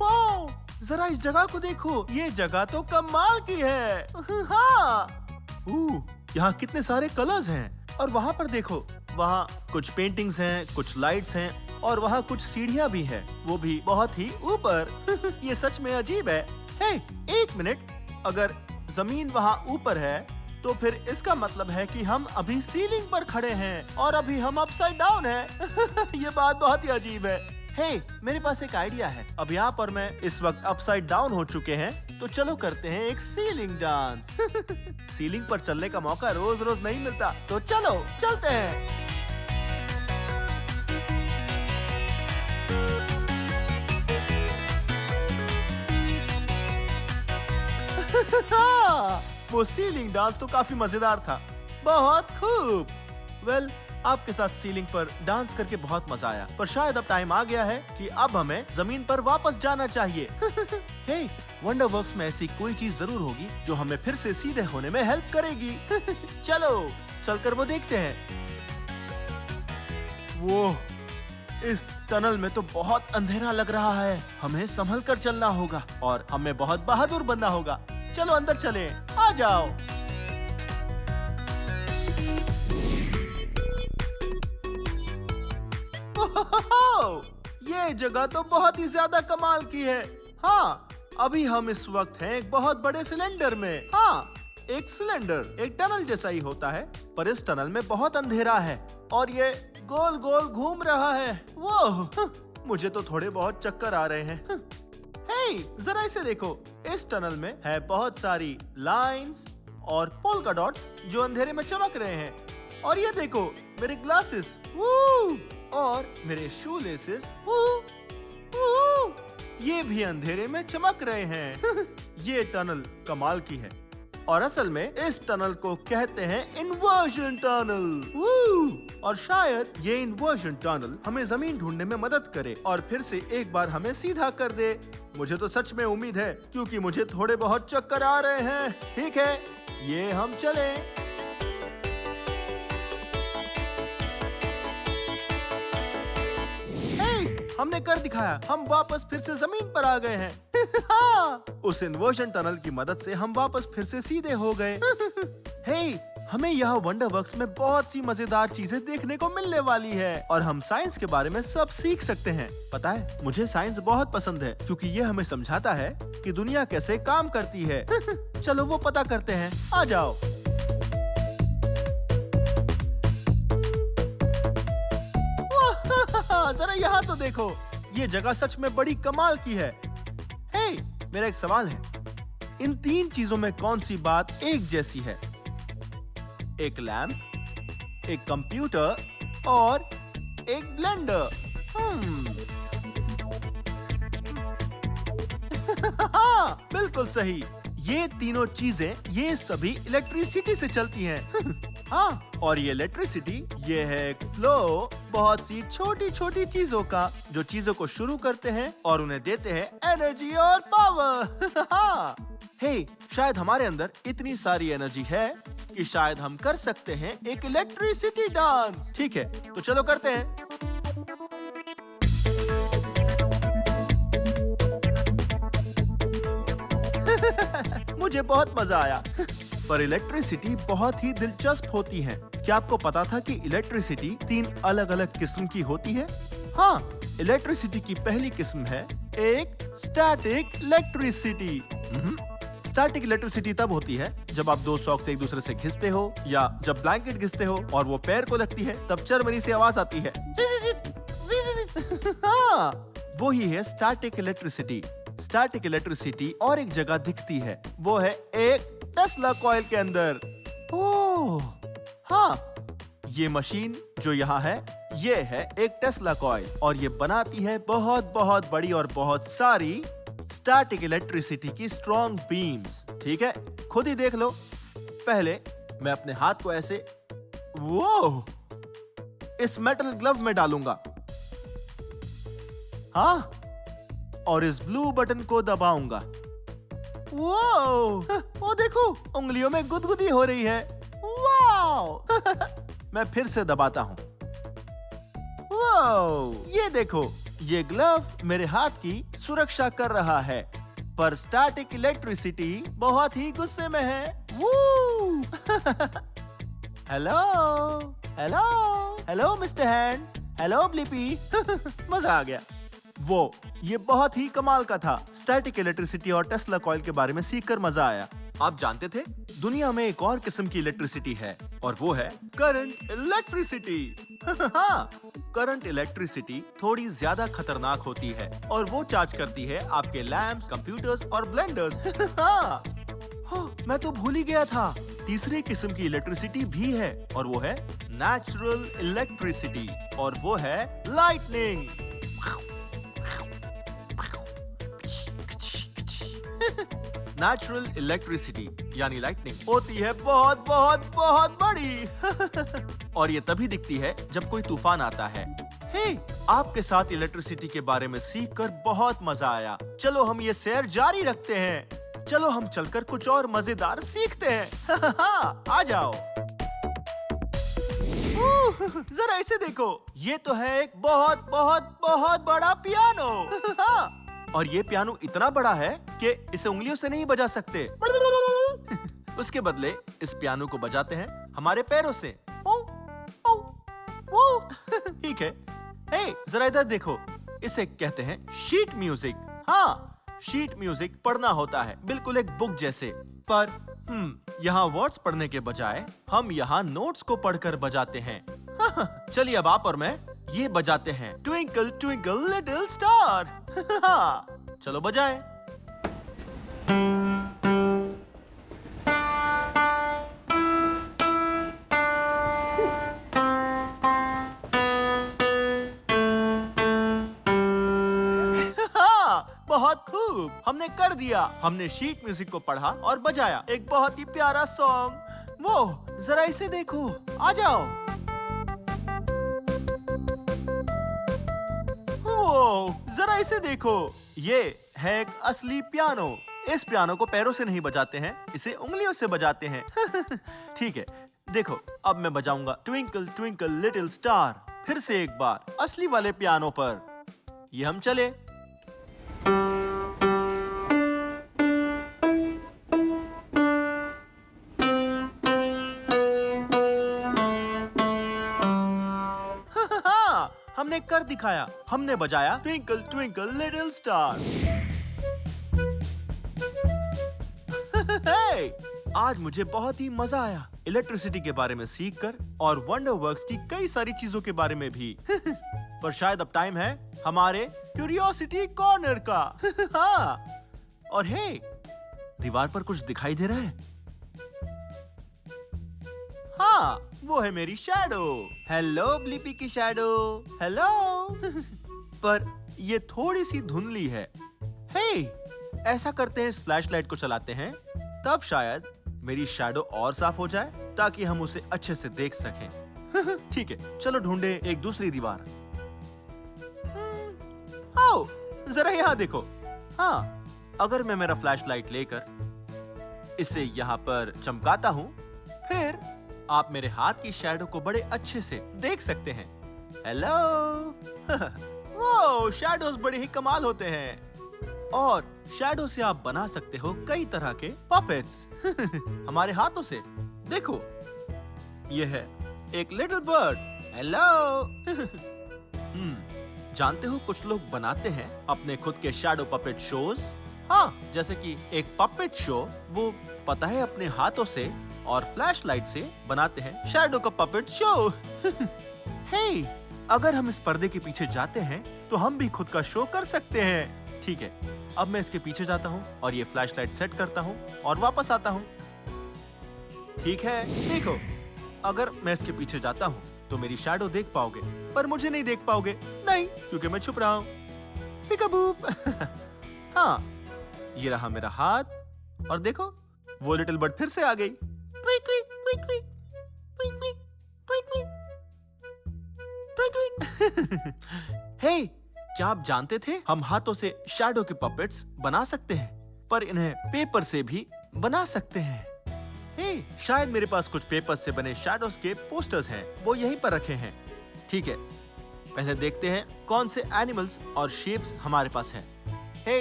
वाओ, जरा इस जगह को देखो, ये जगह तो कमाल की है। हाँ, यहाँ कितने सारे कलर्स हैं। और वहाँ पर देखो, वहाँ कुछ पेंटिंग्स हैं, कुछ लाइट्स हैं और वहाँ कुछ सीढ़ियाँ भी हैं, वो भी बहुत ही ऊपर। ये सच में अजीब है। हे, एक मिनट, अगर जमीन वहाँ ऊपर है तो फिर इसका मतलब है कि हम अभी सीलिंग पर खड़े हैं और अभी हम अपसाइड डाउन हैं। ये बात बहुत ही अजीब है। हे, मेरे पास एक आइडिया है। अभी आप और मैं इस वक्त अपसाइड डाउन हो चुके हैं, तो चलो करते हैं एक सीलिंग डांस। सीलिंग पर चलने का मौका रोज रोज नहीं मिलता, तो चलो चलते हैं। वो सीलिंग डांस तो काफी मजेदार था। बहुत खूब। वेल, आपके साथ सीलिंग पर डांस करके बहुत मजा आया, पर शायद अब टाइम आ गया है कि अब हमें जमीन पर वापस जाना चाहिए। हे, वंडर वर्क्स में ऐसी कोई चीज जरूर होगी जो हमें फिर से सीधे होने में हेल्प करेगी। चलो चलकर वो देखते हैं। वो, इस टनल में तो बहुत अंधेरा लग रहा है। हमें संभल कर चलना होगा और हमें बहुत बहादुर बनना होगा। चलो अंदर चलें, आ जाओ। ये जगह तो बहुत ही ज्यादा कमाल की है। हाँ, अभी हम इस वक्त हैं एक बहुत बड़े सिलेंडर में। हाँ, एक सिलेंडर एक टनल जैसा ही होता है, पर इस टनल में बहुत अंधेरा है और ये गोल गोल घूम रहा है। वो, मुझे तो थोड़े बहुत चक्कर आ रहे हैं। हे, जरा इसे देखो, इस टनल में है बहुत सारी लाइंस और पोल्का डॉट्स जो अंधेरे में चमक रहे हैं। और ये देखो, मेरे ग्लासेस और मेरे शू लेसेस, ये भी अंधेरे में चमक रहे हैं। ये टनल कमाल की है और असल में इस टनल को कहते हैं इन्वर्जन टनल। और शायद ये इन्वर्जन टनल हमें जमीन ढूंढने में मदद करे और फिर से एक बार हमें सीधा कर दे। मुझे तो सच में उम्मीद है, क्योंकि मुझे थोड़े बहुत चक्कर आ रहे हैं। ठीक है, ये हम चले। हमने कर दिखाया, हम वापस फिर से जमीन पर आ गए हैं। हाँ, उस इन्वर्जन टनल की मदद से हम वापस फिर से सीधे हो गए। हे, हमें यहाँ वंडर वर्क्स में बहुत सी मजेदार चीजें देखने को मिलने वाली है और हम साइंस के बारे में सब सीख सकते हैं। पता है, मुझे साइंस बहुत पसंद है क्योंकि ये हमें समझाता है कि दुनिया कैसे काम करती है। चलो वो पता करते हैं, आ जाओ। तो देखो, ये जगह सच में बड़ी कमाल की है। हे, मेरा एक सवाल है, इन तीन चीजों में कौन सी बात एक जैसी है? एक लैंप, एक कंप्यूटर और एक ब्लेंडर। बिल्कुल सही। ये तीनों चीजें, ये सभी इलेक्ट्रिसिटी से चलती हैं। हाँ, और ये इलेक्ट्रिसिटी, ये है एक फ्लो बहुत सी छोटी छोटी चीजों का, जो चीजों को शुरू करते हैं और उन्हें देते हैं एनर्जी और पावर। हे, शायद हमारे अंदर इतनी सारी एनर्जी है कि शायद हम कर सकते हैं एक इलेक्ट्रिसिटी डांस। ठीक है, तो चलो करते हैं। मुझे बहुत मजा आया। पर इलेक्ट्रिसिटी बहुत ही दिलचस्प होती है। क्या आपको पता था कि इलेक्ट्रिसिटी 3 अलग अलग किस्म की होती है? हाँ, इलेक्ट्रिसिटी की पहली किस्म है एक स्टैटिक इलेक्ट्रिसिटी। स्टैटिक इलेक्ट्रिसिटी तब होती है जब आप दो सॉक्स एक दूसरे से घिसते हो, या जब ब्लैंकेट घिसते हो और वो पैर को लगती है, तब चरमरी से आवाज आती है। हाँ, वो ही है स्टैटिक इलेक्ट्रिसिटी। स्टैटिक इलेक्ट्रिसिटी और एक जगह दिखती है, वो है एक टेस्ला कॉइल के अंदर। ओह, हाँ, ये मशीन जो यहाँ है, ये है एक टेस्ला कॉइल, और ये बनाती है बहुत बहुत बड़ी और बहुत सारी स्टैटिक इलेक्ट्रिसिटी की स्ट्रॉन्ग बीम्स। ठीक है, खुद ही देख लो। पहले मैं अपने हाथ को ऐसे इस मेटल ग्लव में डालूंगा, हाँ, और इस ब्लू बटन को दबाऊंगा। वो देखो, उंगलियों में गुदगुदी हो रही है। वाओ! मैं फिर से दबाता हूँ। ये देखो, ये ग्लव मेरे हाथ की सुरक्षा कर रहा है, पर स्टैटिक इलेक्ट्रिसिटी बहुत ही गुस्से में है। Hello, hello, hello mister hand, hello Blippi. मजा आ गया। ये बहुत ही कमाल का था। स्टैटिक इलेक्ट्रिसिटी और टेस्ला कॉइल के बारे में सीखकर मजा आया। आप जानते थे दुनिया में एक और किस्म की इलेक्ट्रिसिटी है, और वो है करंट इलेक्ट्रिसिटी। हाँ, करंट इलेक्ट्रिसिटी थोड़ी ज्यादा खतरनाक होती है, और वो चार्ज करती है आपके लैंप्स, कंप्यूटर्स और ब्लेंडर्स। हाँ, मैं तो भूल ही गया था, तीसरे किस्म की इलेक्ट्रिसिटी भी है, और वो है नेचुरल इलेक्ट्रिसिटी, और वो है लाइटनिंग। नेचुरल इलेक्ट्रिसिटी यानी लाइटनिंग होती है बहुत बहुत बहुत बड़ी। और ये तभी दिखती है जब कोई तूफान आता है। हे, आपके साथ इलेक्ट्रिसिटी के बारे में सीखकर बहुत मजा आया। चलो हम ये सैर जारी रखते हैं। चलो हम चलकर कुछ और मजेदार सीखते हैं। आ जाओ। जरा इसे देखो, ये तो है एक बहुत बहुत बहुत बड़ा पियानो। और ये पियानो इतना बड़ा है कि इसे उंगलियों से नहीं बजा सकते। उसके बदले इस पियानो को बजाते हैं हमारे पैरों से। ठीक है। हे, जरा इधर देखो, इसे कहते हैं शीट म्यूजिक। हाँ, शीट म्यूजिक पढ़ना होता है, बिल्कुल एक बुक जैसे। पर यहाँ वर्ड्स पढ़ने के बजाय हम यहाँ नोट्स को पढ़कर बजाते हैं। चलिए अब आप और मैं ये बजाते हैं, ट्विंकल ट्विंकल लिटिल स्टार। चलो बजाएं। बहुत खूब, हमने कर दिया। हमने शीट म्यूजिक को पढ़ा और बजाया, एक बहुत ही प्यारा सॉन्ग। वो जरा इसे देखो, आ जाओ। जरा इसे देखो, ये है एक असली पियानो। इस पियानो को पैरों से नहीं बजाते हैं, इसे उंगलियों से बजाते हैं। ठीक है, देखो अब मैं बजाऊंगा ट्विंकल ट्विंकल लिटिल स्टार। फिर से एक बार असली वाले पियानो पर। ये हम चले। हमने कर दिखाया, हमने बजाया ट्विंकल ट्विंकल लिटिल स्टार। आज मुझे बहुत ही मजा आया इलेक्ट्रिसिटी के बारे में सीखकर, और वंडरवर्क्स की कई सारी चीजों के बारे में भी। पर शायद अब टाइम है हमारे क्यूरियोसिटी कॉर्नर का। हाँ, और हे, दीवार पर कुछ दिखाई दे रहा है? हाँ, वो है मेरी शैडो। हेलो ब्लिपी की शैडो, हेलो। पर ये थोड़ी सी धुंधली है। हे, ऐसा करते हैं, इस फ्लैशलाइट को चलाते हैं, तब शायद मेरी शैडो और साफ हो जाए, ताकि हम उसे अच्छे से देख सकें। ठीक है, चलो ढूंढे एक दूसरी दीवार। आओ, जरा यहाँ देखो। हाँ, अगर मैं मेरा फ्लैशलाइट लेकर इसे यहाँ पर चमकाता हूँ, फिर आप मेरे हाथ की शैडो को बड़े अच्छे से देख सकते हैं। हेलो। वो शैडोज बड़े ही कमाल होते हैं, और शैडो से आप बना सकते हो कई तरह के पपेट्स। हमारे हाथों से। देखो, ये है एक लिटिल बर्ड। हेलो। जानते हो, कुछ लोग बनाते हैं अपने खुद के शैडो पपेट शोज। हाँ, जैसे कि एक पपेट शो, वो पता है अपने हाथों से और फ्लैशलाइट से बनाते हैं शैडो का पपेट शो। हे, अगर हम इस पर्दे के पीछे जाते हैं तो हम भी खुद का शो कर सकते हैं। ठीक है, अब मैं इसके पीछे जाता हूँ और ये फ्लैशलाइट सेट करता हूँ और वापस आता हूँ। ठीक है, देखो, अगर मैं इसके पीछे जाता हूँ तो मेरी शैडो देख पाओगे, पर मुझे नहीं देख पाओगे। नहीं, क्योंकि मैं छुप रहा हूँ। पिकाबूप। हाँ, ये रहा मेरा हाथ, और देखो, वो लिटिल बर्ड फिर से आ गई। Tweak tweak tweak tweak tweak tweak tweak tweak. Hey, क्या आप जानते थे हम हाथों से शैडो के पपेट्स बना सकते हैं, पर इन्हें पेपर से भी बना सकते हैं। हे, शायद मेरे पास कुछ पेपर से बने शैडोज के पोस्टर्स हैं, वो यहीं पर रखे हैं। ठीक है, पहले देखते हैं कौन से एनिमल्स और शेप्स हमारे पास हैं। हे,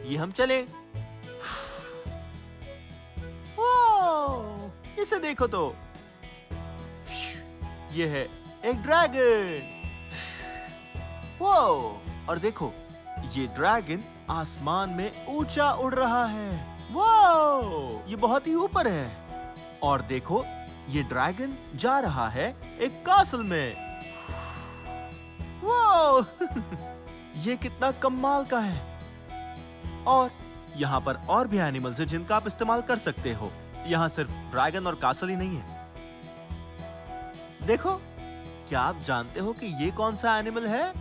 ये हम चले। इसे देखो तो, ये है एक ड्रैगन। वो, और देखो, ये ड्रैगन आसमान में ऊंचा उड़ रहा है। वो, ये बहुत ही ऊपर है। और देखो, ये ड्रैगन जा रहा है एक कासल में। वो, ये कितना कमाल का है। और यहाँ पर और भी एनिमल्स हैं जिनका आप इस्तेमाल कर सकते हो। यहाँ सिर्फ ड्रैगन और कासल ही नहीं है। देखो, क्या आप जानते हो कि ये कौन सा एनिमल है?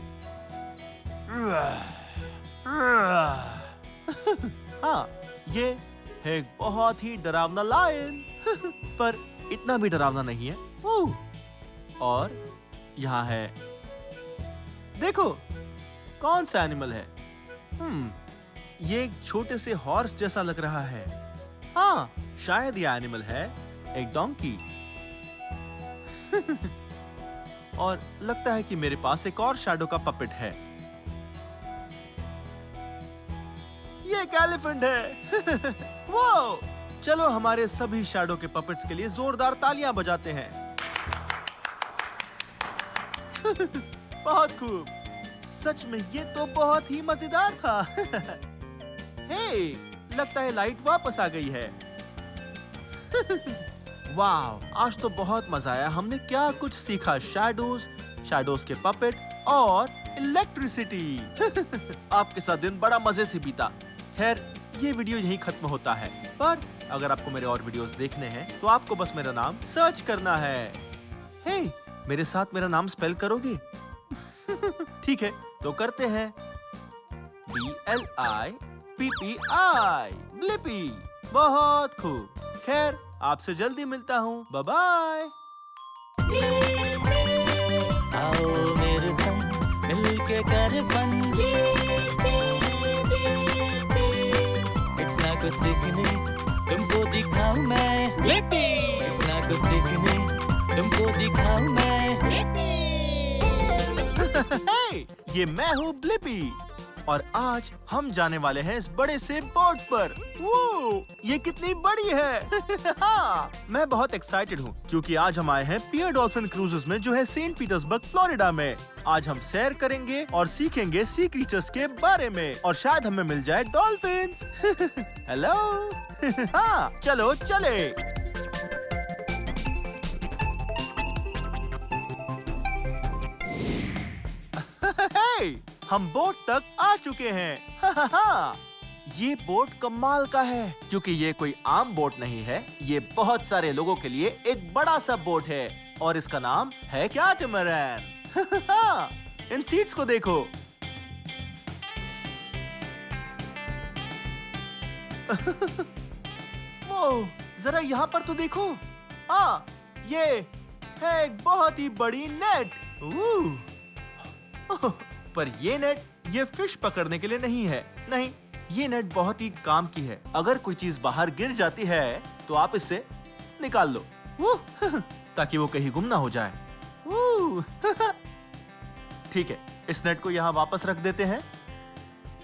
हाँ, ये है एक बहुत ही डरावना लायन। पर इतना भी डरावना नहीं है। और यहाँ है, देखो, कौन सा एनिमल है? ये एक छोटे से हॉर्स जैसा लग रहा है। हाँ, शायद ये एनिमल है एक डोंकी। और लगता है कि मेरे पास एक और शैडो का पपेट है। ये एक एलिफेंट है। वो, चलो हमारे सभी शैडो के पपेट्स के लिए जोरदार तालियां बजाते हैं। बहुत खूब, सच में ये तो बहुत ही मजेदार था। हे, लगता है लाइट वापस आ गई है। वाह, आज तो बहुत मजा आया। हमने क्या कुछ सीखा, शैडोज के पपेट और इलेक्ट्रिसिटी। आपके साथ दिन बड़ा मजे से बीता। खैर, ये वीडियो यहीं खत्म होता है, पर अगर आपको मेरे और वीडियोस देखने हैं तो आपको बस मेरा नाम सर्च करना है। हे, मेरे साथ मेरा नाम स्पेल करोगे? ठीक है, तो करते हैं। BLIPPI, Blippi. बहुत खूब। खैर, आपसे जल्दी मिलता हूँ। Bye bye. आओ मेरे संग मिलके कर फन, इतना कुछ सीखने तुमको दिखाऊं मैं। इतना कुछ सीखने तुमको दिखाऊं मैं। हे, ये मैं हूँ ब्लिपी, और आज हम जाने वाले हैं इस बड़े से बोट पर। वो, ये कितनी बड़ी है। हाँ, मैं बहुत एक्साइटेड हूँ क्योंकि आज हम आए हैं पियर डॉल्फिन क्रूजेस में, जो है सेंट पीटर्सबर्ग, फ्लोरिडा में। आज हम सैर करेंगे और सीखेंगे सी क्रीचर्स के बारे में, और शायद हमें मिल जाए डॉल्फिन्स। हेलो। हाँ, चलो चले। हम बोट तक आ चुके हैं। ये बोट कमाल का है क्योंकि ये कोई आम बोट नहीं है। ये बहुत सारे लोगों के लिए एक बड़ा सा बोट है और इसका नाम है कैटमैरन। इन सीट्स को देखो। वो जरा यहाँ पर तो देखो। हाँ, ये है एक बहुत ही बड़ी नेट। पर ये नेट ये फिश पकड़ने के लिए नहीं है। नहीं, ये नेट बहुत ही काम की है। अगर कोई चीज बाहर गिर जाती है तो आप इसे निकाल लो ताकि वो कहीं गुम ना हो जाए। ठीक है, इस नेट को यहाँ वापस रख देते हैं।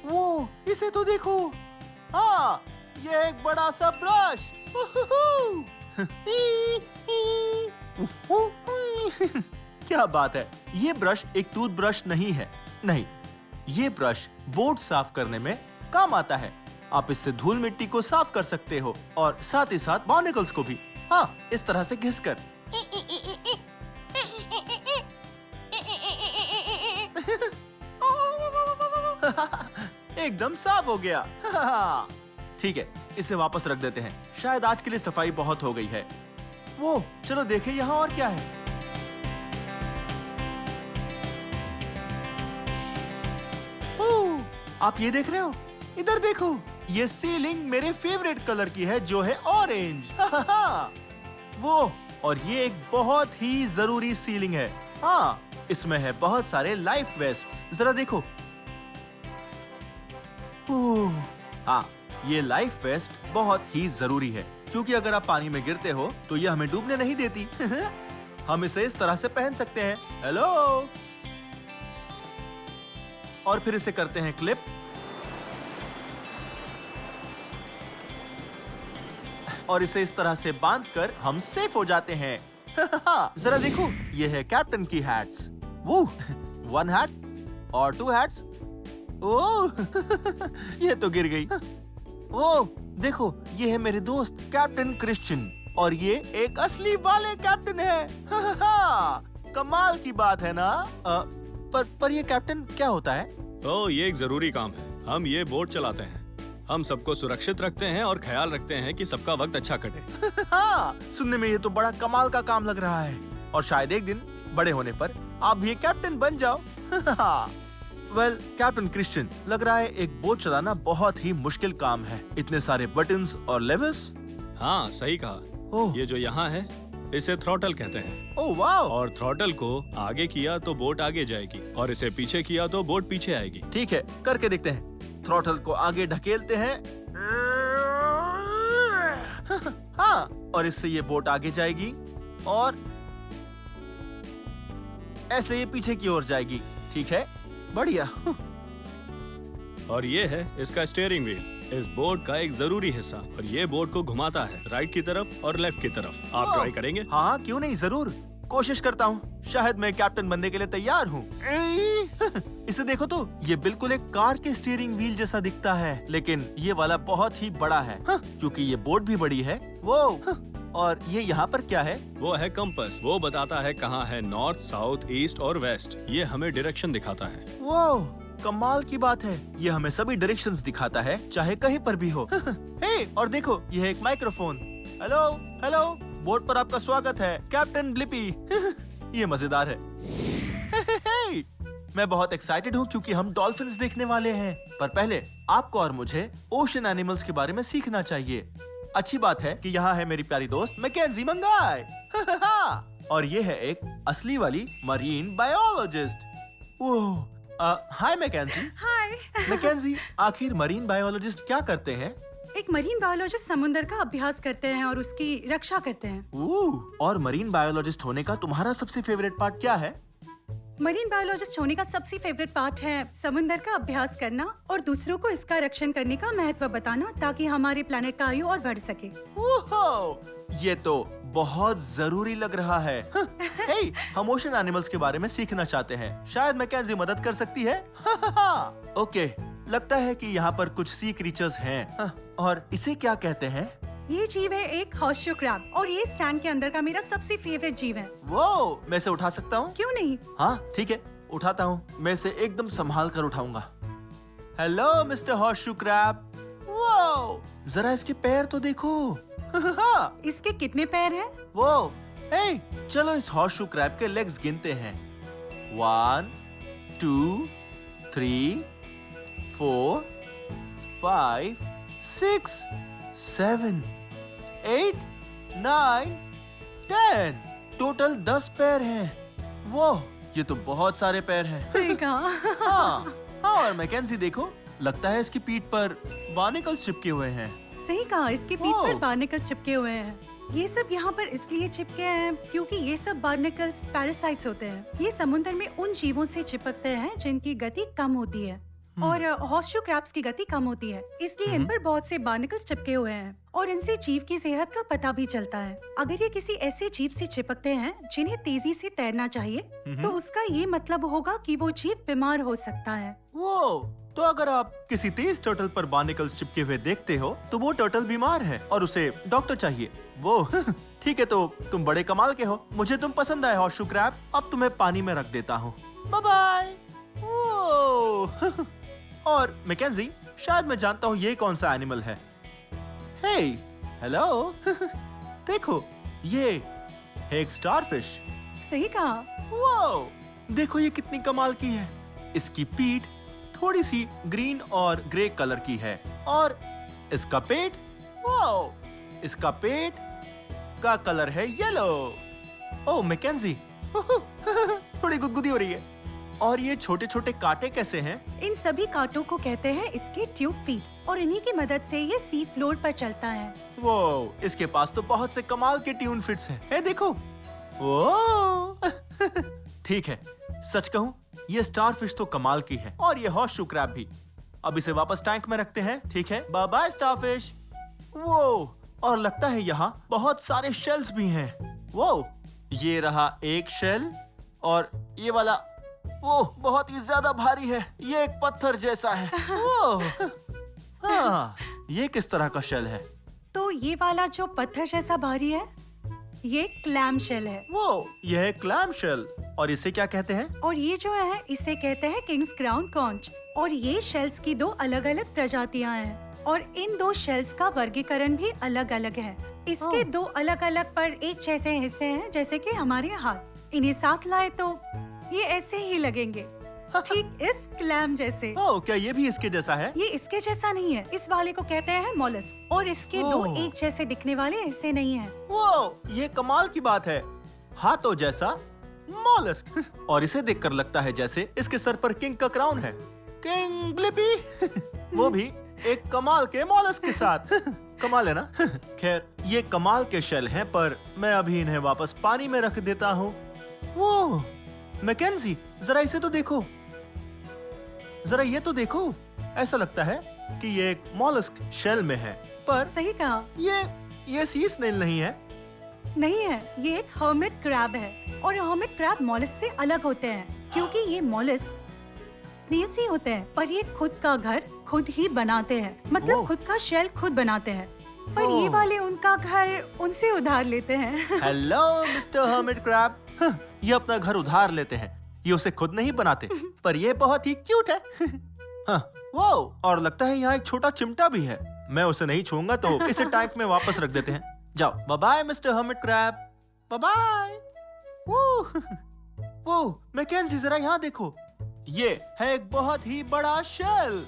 वो इसे तो देखो। हाँ, ये एक बड़ा सा ब्रश। क्या बात है। ये ब्रश एक टूथब्रश नहीं है। नहीं, ये ब्रश बोट साफ करने में काम आता है। आप इससे धूल मिट्टी को साफ कर सकते हो और साथ ही साथ बार्नेकल्स को भी। हाँ, इस तरह से घिसकर। एकदम साफ हो गया। ठीक है, इसे वापस रख देते हैं। शायद आज के लिए सफाई बहुत हो गई है। वो चलो देखें यहाँ और क्या है। आप ये देख रहे हो? इधर देखो, ये सीलिंग मेरे फेवरेट कलर की है जो है ऑरेंज। वो, और ये एक बहुत ही जरूरी सीलिंग है। हाँ, इसमें है बहुत सारे लाइफ वेस्ट्स। जरा देखो। हाँ, ये लाइफ वेस्ट बहुत ही जरूरी है क्योंकि अगर आप पानी में गिरते हो तो ये हमें डूबने नहीं देती। हम इसे इस तरह से पहन सकते हैं। हेलो। और फिर इसे करते हैं क्लिप। और इसे इस तरह से बांधकर हम सेफ हो जाते हैं। जरा देखो, ये है कैप्टन की हैट्स। वो 1 हैट और 2 हैट्स। ओह, ये तो गिर गई। ओह, देखो, ये है मेरे दोस्त कैप्टन क्रिश्चियन और ये एक असली वाले कैप्टन है। कमाल की बात है ना? पर ये कैप्टन क्या होता है? ओह, ये एक जरूरी काम है। हम ये बोट चलाते हैं। हम सबको सुरक्षित रखते हैं और ख्याल रखते हैं कि सबका वक्त अच्छा कटे। हाँ, सुनने में ये तो बड़ा कमाल का काम लग रहा है और शायद एक दिन बड़े होने पर आप भी कैप्टन बन जाओ। वेल, कैप्टन क्रिश्चियन, लग रहा है एक बोट चलाना बहुत ही मुश्किल काम है। इतने सारे बटन्स और लेवर्स। हाँ, सही कहा। ओह, ये जो यहाँ है इसे थ्रॉटल कहते हैं। Oh wow. और थ्रॉटल को आगे किया तो बोट आगे जाएगी और इसे पीछे किया तो बोट पीछे आएगी। ठीक है, करके देखते हैं। थ्रॉटल को आगे ढकेलते हैं। हाँ, और इससे ये बोट आगे जाएगी और ऐसे ये पीछे की ओर जाएगी। ठीक है, बढ़िया। और ये है इसका स्टीयरिंग व्हील, इस बोट का एक जरूरी हिस्सा। और ये बोट को घुमाता है राइट की तरफ और लेफ्ट की तरफ। आप ट्राई करेंगे? हाँ, क्यों नहीं, जरूर कोशिश करता हूँ। शायद मैं कैप्टन बनने के लिए तैयार हूँ। इसे देखो तो, ये बिल्कुल एक कार के स्टीयरिंग व्हील जैसा दिखता है, लेकिन ये वाला बहुत ही बड़ा है। क्योंकि ये बोट भी बड़ी है। वो, और ये यहाँ पर क्या है? वो है कंपास। वो बताता है कहाँ है नॉर्थ, साउथ, ईस्ट और वेस्ट। ये हमें डायरेक्शन दिखाता है। वो कमाल की बात है। ये हमें सभी डायरेक्शंस दिखाता है, चाहे कहीं पर भी हो। हे, और देखो, ये है एक माइक्रोफोन। हेलो हेलो, बोट पर आपका स्वागत है, कैप्टन ब्लिपी। ये मजेदार है। मैं बहुत एक्साइटेड हूँ क्योंकि हम डॉल्फिन्स देखने वाले हैं। पर पहले आपको और मुझे ओशन एनिमल्स के बारे में सीखना चाहिए। अच्छी बात है कि यहाँ है मेरी प्यारी दोस्त मैकेंजी मंगाई। और ये है एक असली वाली मरीन बायोलॉजिस्ट। हाय मैकेंजी। हाय। मैकेंजी, आखिर मरीन बायोलॉजिस्ट क्या करते हैं? एक मरीन बायोलॉजिस्ट समुद्र का अभ्यास करते हैं और उसकी रक्षा करते हैं। और मरीन बायोलॉजिस्ट होने का तुम्हारा सबसे फेवरेट पार्ट क्या है? मरीन बायोलॉजिस्ट होने का सबसे फेवरेट पार्ट है समुद्र का अभ्यास करना और दूसरों को इसका रक्षण करने का महत्व बताना, ताकि हमारे प्लेनेट का आयु और बढ़ सके। ये तो बहुत जरूरी लग रहा है। हे, हम ओशन एनिमल्स के बारे में सीखना चाहते हैं। शायद मैकेंजी मदद कर सकती है। ओके, लगता है कि यहाँ पर कुछ सी क्रीचर्स हैं। और इसे क्या कहते हैं? ये जीव है एक हॉर्सशू क्रैब और ये इस टैंक के अंदर का मेरा सबसे फेवरेट जीव है। वो, मैं इसे उठा सकता हूँ? क्यों नहीं? हाँ, ठीक है। उठाता हूँ। मैं इसे एकदम संभाल कर उठाऊंगा। Hello mister horseshoe crab. Wow, जरा इसके पैर तो देखो। इसके कितने पैर हैं? वो, हे, चलो इस हॉर्सशू क्रैब के लेग्स गिनते हैं। 1 2 3 4 5 6 7 8 9 10। टोटल 10 पैर हैं। वो, ये तो बहुत सारे पैर हैं। सही कहा। हाँ, और मैकेंजी देखो, लगता है इसकी पीठ पर बार्निकल्स चिपके हुए हैं। सही कहा, इसकी पीठ पर ओह। बार्निकल्स चिपके हुए हैं। ये सब यहाँ पर इसलिए चिपके हैं क्योंकि ये सब बार्निकल्स पैरासाइट्स होते हैं। ये समुद्र में उन जीवों से चिपकते हैं जिनकी गति कम होती है और हॉर्सशू क्रैब्स की गति कम होती है, इसलिए इन पर बहुत से बार्निकल्स चिपके हुए हैं और इनसे जीव की सेहत का पता भी चलता है। अगर ये किसी ऐसे जीव से चिपकते हैं जिन्हें तेजी से तैरना चाहिए, तो उसका ये मतलब होगा कि वो जीव बीमार हो सकता है। वो, तो अगर आप किसी तेज टर्टल पर बार्निकल्स चिपके हुए देखते हो, तो वो टर्टल बीमार है और उसे डॉक्टर चाहिए। वो ठीक है, तो तुम बड़े कमाल के हो। मुझे तुम पसंद आए हॉर्सशू क्रैब। अब तुम्हें पानी में रख देता हूँ। Bye bye. और मैकेंजी, शायद मैं जानता हूँ ये कौन सा एनिमल है। हे, हेलो। देखो, ये है एक स्टारफिश। सही कहा। वाओ, देखो ये कितनी कमाल की है। इसकी पीठ थोड़ी सी ग्रीन और ग्रे कलर की है और इसका पेट, वाओ, इसका पेट का कलर है येलो। ओह मैकेंजी, थोड़ी गुदगुदी हो रही है। और ये छोटे छोटे कांटे कैसे हैं? इन सभी कांटों को कहते हैं इसके ट्यूब फीट और इन्हीं की मदद से ये सी फ्लोर पर चलता है। वो, इसके पास तो बहुत से कमाल के ट्यून फिट्स हैं। हे देखो, वो। ठीक है, सच कहूँ, ये स्टारफिश तो कमाल की है और ये हॉर्सशू क्रैब भी। अब इसे वापस टैंक में रखते हैं, ठीक है? Bye bye starfish. वो, और लगता है यहाँ बहुत सारे शेल्स भी हैं। वो, ये रहा एक शेल और ये वाला, वो बहुत ही ज्यादा भारी है। ये एक पत्थर जैसा है। वो, हाँ, ये किस तरह का शेल है? तो ये वाला जो पत्थर जैसा भारी है, ये क्लैम शेल है। वो, यह है क्लैम शेल। और इसे क्या कहते हैं? और ये जो है, इसे कहते हैं किंग्स क्राउन कॉन्च। और ये शेल्स की दो अलग अलग प्रजातियां हैं और इन दो शेल्स का वर्गीकरण भी अलग अलग है। इसके दो अलग अलग पर एक जैसे हिस्से हैं, जैसे कि हमारे हाथ। इन्हें साथ लाए तो ये ऐसे ही लगेंगे, ठीक इस क्लैम जैसे। ओह, क्या ये भी इसके जैसा है? ये इसके जैसा नहीं है, इस वाले को कहते हैं मोलस्क और इसके दो ओह। एक जैसे दिखने वाले हिस्से नहीं हैं। वो, ये कमाल की बात है। हाथों जैसा मॉलस्क। और इसे देखकर लगता है जैसे इसके सर पर किंग का क्राउन है। King Blippi. वो भी एक कमाल के मॉलस्क के साथ। कमाल है ना? खैर, ये कमाल के शेल हैं, पर मैं अभी इन्हें वापस पानी में रख देता हूँ। वो, मैकेंजी, जरा इसे तो देखो, जरा ये तो देखो। ऐसा लगता है कि ये एक मॉलस्क शेल में है, पर सही कहा। ये सी स्नेल नहीं है। नहीं है, ये एक हर्मिट क्रैब है और हर्मिट क्रैब मोलस्क से अलग होते हैं क्योंकि ये मोलस्क स्नेल्स ही होते हैं, पर ये खुद का घर खुद ही बनाते हैं, मतलब ओह। खुद का शेल खुद बनाते हैं। पर ये ओह। वाले उनका घर उनसे उधार लेते हैं। Hello mister hermit crab. ये अपना घर उधार लेते हैं, ये उसे खुद नहीं बनाते, पर ये बहुत ही क्यूट है। वो, और लगता है यहाँ एक छोटा चिमटा भी है। मैं उसे नहीं छूंगा, तो इसे टैंक में वापस रख देते हैं। जाओ, bye bye mister hermit crab. Bye bye. वो, मैकेंजी, जरा यहाँ देखो, ये है एक बहुत ही बड़ा शेल।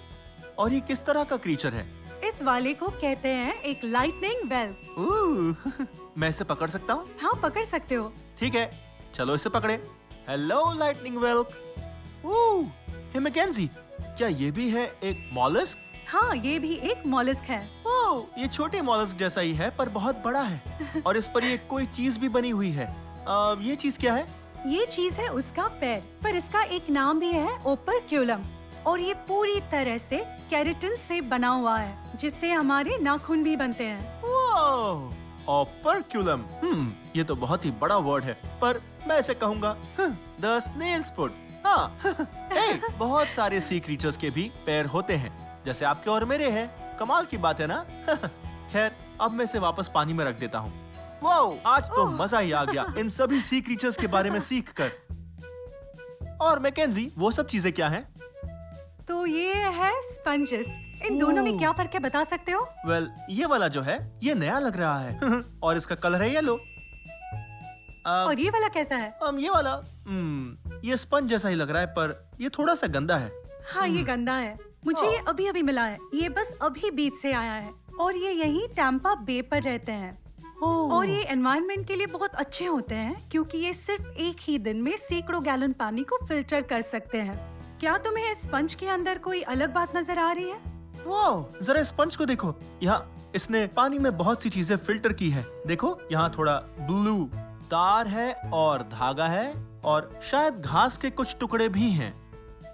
और ये किस तरह का क्रीचर है? इस वाले को कहते हैं एक लाइटनिंग बेल। मैं इसे पकड़ सकता हूँ? हाँ, पकड़ सकते हो। ठीक है, चलो इसे पकड़े। हेलो लाइटनिंग वेल्क। हे मैकेंजी, क्या ये भी है एक मॉलस्क? हाँ, ये भी एक मॉलस्क है। ओह, ये छोटे मॉलस्क जैसा ही है, पर बहुत बड़ा है। और इस पर ये कोई चीज भी बनी हुई है। ये चीज क्या है? ये चीज है उसका पैर, पर इसका एक नाम भी है ओपर्क्यूलम और ये पूरी तरह से केराटिन से बना हुआ है, जिससे हमारे नाखून भी बनते हैं। ओपर्क्यूलम। ये तो बहुत ही बड़ा वर्ड है, पर मैं इसे कहूँगा द स्नेल्स फुट। हाँ, बहुत सारे सी क्रीचर्स के भी पैर होते हैं, जैसे आपके और मेरे हैं। कमाल की बात है ना? खैर, अब मैं इसे वापस पानी में रख देता हूँ। वाओ, आज तो मजा ही आ गया इन सभी सी क्रीचर्स के बारे में सीखकर। और मैकेंजी, वो सब चीजें क्या हैं? तो ये है स्पंजेस। इन दोनों में क्या फर्क है, बता सकते हो? वेल, ये वाला जो है ये नया लग रहा है और इसका कलर है येलो। और ये वाला कैसा है? ये वाला ये स्पंज जैसा ही लग रहा है, पर ये थोड़ा सा गंदा है। हाँ, ये गंदा है। मुझे ये अभी अभी मिला है। ये बस अभी बीच से आया है और ये यहीं टैम्पा बे पर रहते हैं। और ये एनवायरनमेंट के लिए बहुत अच्छे होते हैं क्योंकि ये सिर्फ एक ही दिन में सैकड़ों गैलन पानी को फिल्टर कर सकते हैं। क्या तुम्हें स्पंज के अंदर कोई अलग बात नजर आ रही है? वाह, जरा स्पंज को देखो। यहाँ इसने पानी में बहुत सी चीजें फिल्टर की है। देखो, यहाँ थोड़ा ब्लू तार है और धागा है और शायद घास के कुछ टुकड़े भी हैं।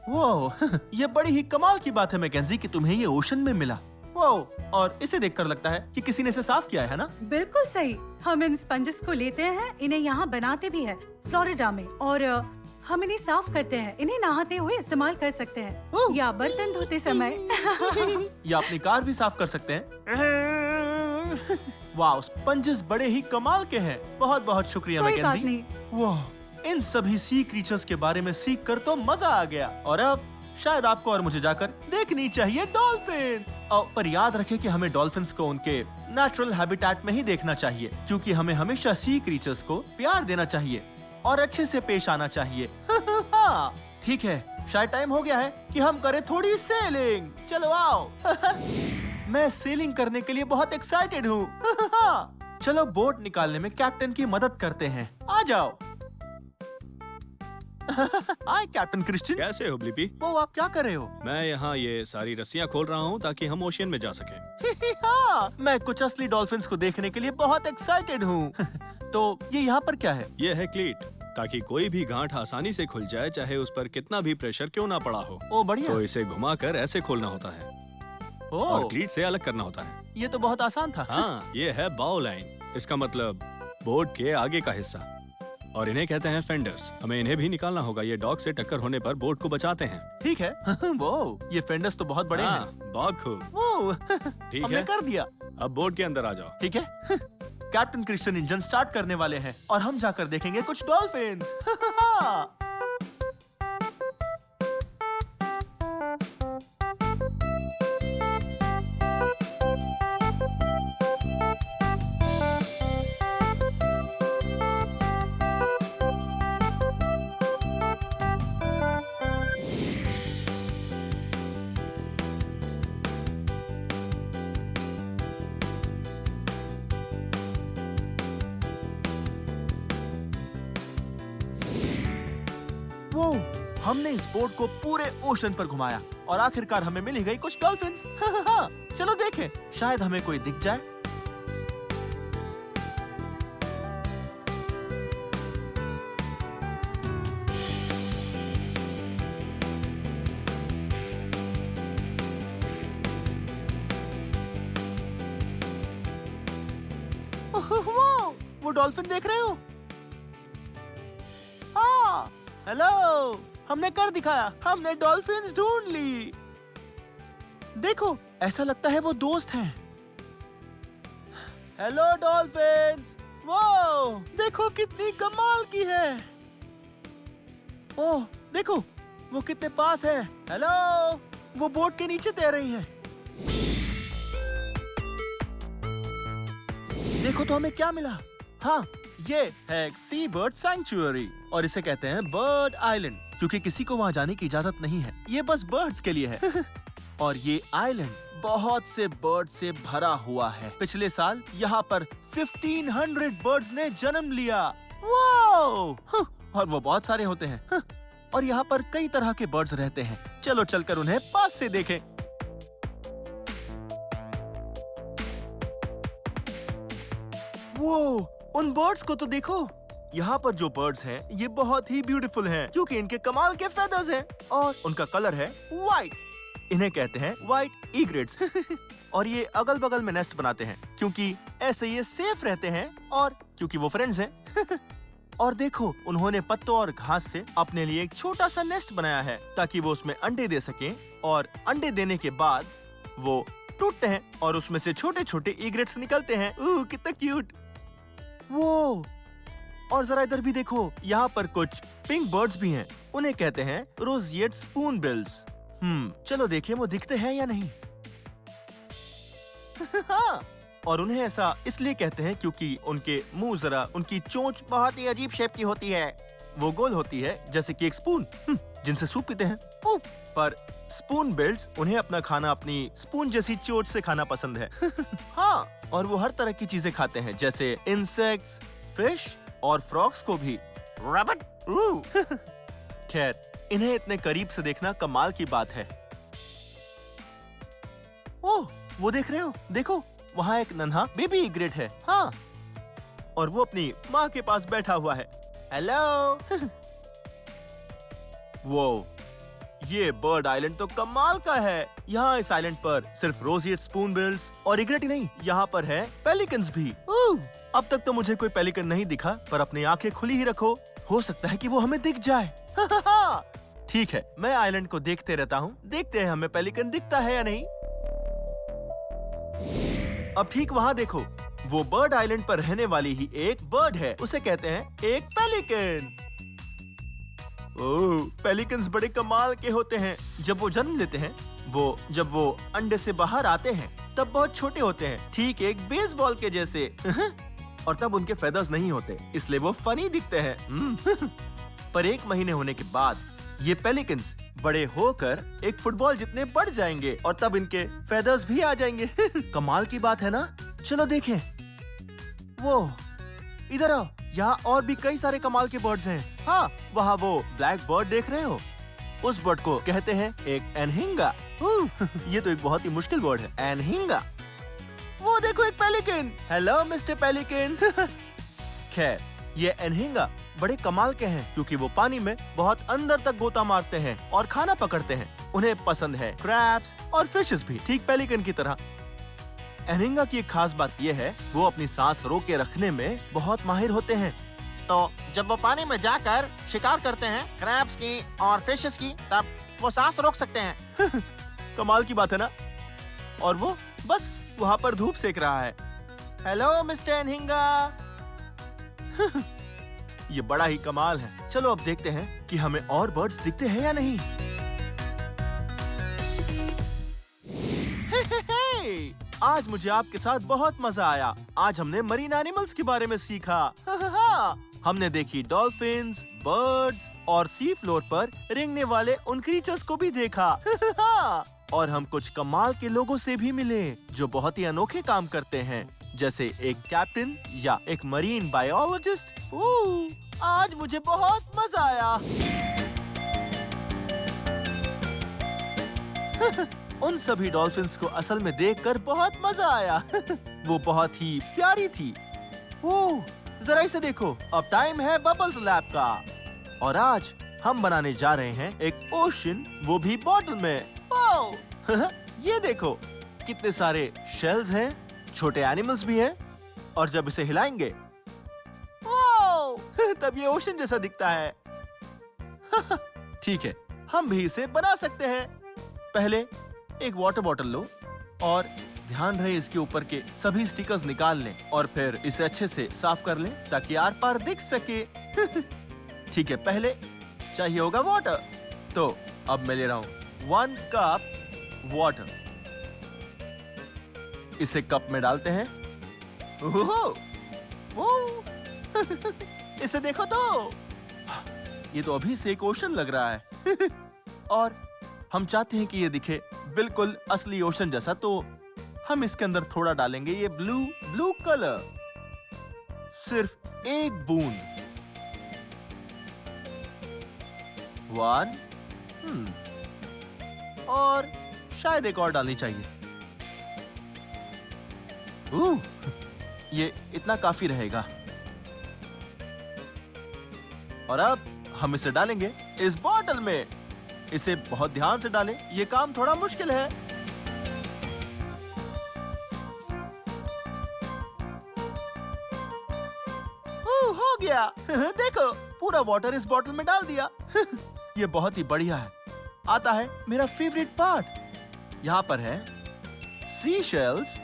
वाह, ये बड़ी ही कमाल की बात है मैकेंजी कि तुम्हें ये ओशन में मिला। वाह, और इसे देखकर लगता है कि किसी ने इसे साफ किया है ना? बिल्कुल सही। हम इन स्पंजेस को लेते हैं, इन्हें यहाँ बनाते भी है फ्लोरिडा में, और हम इन्हें साफ करते हैं। इन्हें नहाते हुए इस्तेमाल कर सकते हैं या बर्तन धोते समय। या अपनी कार भी साफ कर सकते हैं। वाह, स्पंजेस बड़े ही कमाल के हैं। बहुत बहुत शुक्रिया कोई बात मैकेंजी। नहीं। वाह, इन सभी सी क्रीचर्स के बारे में सीख कर तो मजा आ गया। और अब शायद आपको और मुझे जाकर देखनी चाहिए डॉल्फिन। पर याद रखें कि हमें डॉल्फिन्स को उनके नेचुरल हैबिटेट में ही देखना चाहिए, क्योंकि हमें हमेशा सी क्रीचर्स को प्यार देना चाहिए और अच्छे से पेश आना चाहिए। ठीक है, शायद टाइम हो गया है कि हम करें थोड़ी सेलिंग। चलो आओ। मैं सेलिंग करने के लिए बहुत एक्साइटेड हूँ। चलो बोट निकालने में कैप्टन की मदद करते हैं। आ जाओ। हाय कैप्टन क्रिश्चियन। कैसे हो ब्लिपी? वो आप क्या कर रहे हो? मैं यहाँ ये सारी रस्सियाँ खोल रहा हूँ ताकि हम ओशियन में जा सकें। हाँ, मैं कुछ असली डॉल्फिन्स को देखने के लिए बहुत एक्साइटेड हूँ। तो ये यहाँ पर क्या है? ये है क्लीट, ताकि कोई भी गांठ आसानी से खुल जाए, चाहे उस पर कितना भी प्रेशर क्यों ना पड़ा हो। ओ बढ़िया। तो इसे घुमाकर ऐसे खोलना होता है और क्लीट से अलग करना होता है। ये तो बहुत आसान था। हाँ, ये है बाउ लाइन। इसका मतलब बोट के आगे का हिस्सा, और इन्हें कहते हैं फेंडर्स। हमें इन्हें भी निकालना होगा। ये डॉग से टक्कर होने पर बोट को बचाते हैं। ठीक है। वो ये फेंडर्स तो बहुत बड़े हाँ, हैं। बहुत खूब। वो ठीक हमने है, कर दिया। अब बोट के अंदर आ जाओ। ठीक है। कैप्टन क्रिश्चियन इंजन स्टार्ट करने वाले हैं और हम जाकर देखेंगे कुछ डॉल्फिन्स। वो हमने इस बोट को पूरे ओशन पर घुमाया और आखिरकार हमें मिल ही गई कुछ डॉल्फिन्स। चलो देखें, शायद हमें कोई दिख जाए। वो डॉल्फिन देख रहे हो? हाँ, हेलो, हमने कर दिखाया। हमने डॉल्फिन्स ढूंढ ली। देखो, ऐसा लगता है वो दोस्त हैं। Hello dolphins. वो देखो कितनी कमाल की है। ओह देखो, वो कितने पास है। हेलो, वो बोट के नीचे तैर रही हैं। देखो तो हमें क्या मिला। हाँ, ये है एक सी बर्ड सैंक्चुअरी और इसे कहते हैं बर्ड आइलैंड, क्योंकि किसी को वहाँ जाने की इजाजत नहीं है। ये बस बर्ड्स के लिए है। और ये आइलैंड बहुत से बर्ड से भरा हुआ है। पिछले साल यहाँ पर 1500 बर्ड्स ने जन्म लिया। वाओ! और वो बहुत सारे होते हैं। और यहाँ पर कई तरह के बर्ड्स रहते हैं। चलो चलकर उन्हें पास से देखें। वो उन बर्ड्स को तो देखो। यहाँ पर जो बर्ड्स हैं, ये बहुत ही ब्यूटीफुल हैं, क्योंकि इनके कमाल के फेदर्स हैं और उनका कलर है व्हाइट। इन्हें कहते हैं व्हाइट ईग्रेट्स। और ये अगल बगल में नेस्ट बनाते हैं, क्योंकि ऐसे ये सेफ रहते हैं और क्योंकि वो फ्रेंड्स हैं। और देखो, उन्होंने पत्तों और घास से अपने लिए एक छोटा सा नेस्ट बनाया है, ताकि वो उसमें अंडे दे सकें। और अंडे देने के बाद वो टूटते हैं और उसमें से छोटे छोटे ईग्रेट्स निकलते हैं। कितना क्यूट। वो और जरा इधर भी देखो, यहाँ पर कुछ पिंक बर्ड्स भी हैं। उन्हें कहते हैं रोजिएट स्पून बिल्स। चलो देखिए वो दिखते हैं या नहीं। हाँ, और उन्हें ऐसा इसलिए कहते हैं क्योंकि उनके मुंह जरा, उनकी चोंच बहुत ही अजीब शेप की होती है। वो गोल होती है जैसे कि एक स्पून, जिनसे सूप पीते हैं। पर स्पून बिल्स उन्हें अपना खाना अपनी स्पून जैसी चोंच से खाना पसंद है। हाँ, और वो हर तरह की चीजें खाते हैं, जैसे इंसेक्ट्स, फिश और फ्रॉग्स को भी। रैबिट। खैर, इन्हें इतने करीब से देखना कमाल की बात है। ओह, वो देख रहे हो? देखो, वहाँ एक नन्हा बेबी इग्रेट है। हाँ, और वो अपनी माँ के पास बैठा हुआ है। हेलो। वो, ये बर्ड आइलैंड तो कमाल का है। यहाँ इस आइलैंड पर सिर्फ रोजिएट स्पून बिल्स और इग्रेट ही नहीं, यहाँ पर है पेलिकन्स भी। अब तक तो मुझे कोई पेलिकन नहीं दिखा, पर अपनी आंखें खुली ही रखो, हो सकता है कि वो हमें दिख जाए। ठीक है, मैं आइलैंड को देखते रहता हूँ, देखते हैं हमें पेलिकन दिखता है या नहीं। अब ठीक वहाँ देखो, वो बर्ड आइलैंड पर रहने वाली ही एक बर्ड है, उसे कहते हैं एक पेलिकन। ओह, पेलिकन्स बड़े कमाल के होते हैं। जब वो जन्म लेते हैं, जब वो अंडे से बाहर आते हैं, तब बहुत छोटे होते हैं, ठीक एक बेसबॉल के जैसे। और तब उनके फेदर्स नहीं होते, इसलिए वो फनी दिखते हैं। पर 1 महीने होने के बाद ये पेलिकन्स बड़े होकर एक फुटबॉल जितने बढ़ जाएंगे और तब इनके फेदर्स भी आ जाएंगे। कमाल की बात है ना? चलो देखें। वो इधर आओ, यहाँ और भी कई सारे कमाल के बर्ड्स हैं। हाँ, वहाँ वो ब्लैक बर्ड देख रहे हो? उस बर्ड को कहते हैं एक एनहिंगा। ये तो एक बहुत ही मुश्किल वर्ड है, एनहिंगा। वो देखो एक पेलिकन। Hello mister pelican. खैर, ये एनहिंगा बड़े कमाल के हैं क्योंकि वो पानी में बहुत अंदर तक गोता मारते हैं और खाना पकड़ते हैं। उन्हें पसंद है क्रैब्स और फिशेस भी, ठीक पेलिकन की तरह। एनहिंगा की एक खास बात ये है, वो अपनी सांस रोके रखने में बहुत माहिर होते हैं। तो जब वो पानी में जाकर शिकार करते हैं क्रैब्स की और फिशेस की, तब वो सांस रोक सकते हैं। कमाल की बात है ना? और वो बस वहाँ पर धूप सेक रहा है। Hello mister Anhinga. ये बड़ा ही कमाल है। चलो अब देखते हैं कि हमें और बर्ड्स दिखते हैं या नहीं। आज मुझे आपके साथ बहुत मजा आया। आज हमने मरीन एनिमल्स के बारे में सीखा। हमने देखी डॉल्फिन्स, बर्ड्स और सी फ्लोर पर रेंगने वाले उन क्रीचर्स को भी देखा। और हम कुछ कमाल के लोगों से भी मिले जो बहुत ही अनोखे काम करते हैं, जैसे एक कैप्टन या एक मरीन बायोलॉजिस्ट। आज मुझे बहुत मजा आया। उन सभी डॉल्फिन्स को असल में देखकर बहुत मजा आया। वो बहुत ही प्यारी थी। जरा इसे देखो, अब टाइम है बबल्स लैब का। और आज हम बनाने जा रहे हैं एक ओशन, वो भी बॉटल में। ये देखो कितने सारे शेल्स हैं, छोटे एनिमल्स भी हैं, और जब इसे हिलाएंगे तब ये ओशन जैसा दिखता है। ठीक है, हम भी इसे बना सकते हैं। पहले एक वाटर बॉटल लो और ध्यान रहे इसके ऊपर के सभी स्टिकर्स निकाल लें और फिर इसे अच्छे से साफ कर लें ताकि आर पार दिख सके। ठीक है, पहले चाहिए होगा वाटर, तो अब मैं ले रहा हूँ 1 कप वाटर। इसे कप में डालते हैं। इसे देखो तो, ये तो अभी से एक ओशन लग रहा है। और हम चाहते हैं कि ये दिखे बिल्कुल असली ओशन जैसा, तो हम इसके अंदर थोड़ा डालेंगे ये ब्लू कलर, सिर्फ 1 बूंद। 1 और शायद एक और डालनी चाहिए। ये इतना काफी रहेगा। और अब हम इसे डालेंगे इस बॉटल में। इसे बहुत ध्यान से डालें, ये काम थोड़ा मुश्किल है। हो गया। देखो, पूरा वाटर इस बॉटल में डाल दिया। ये बहुत ही बढ़िया है। आता है मेरा फेवरेट पार्ट। यहाँ पर है सी शेल्स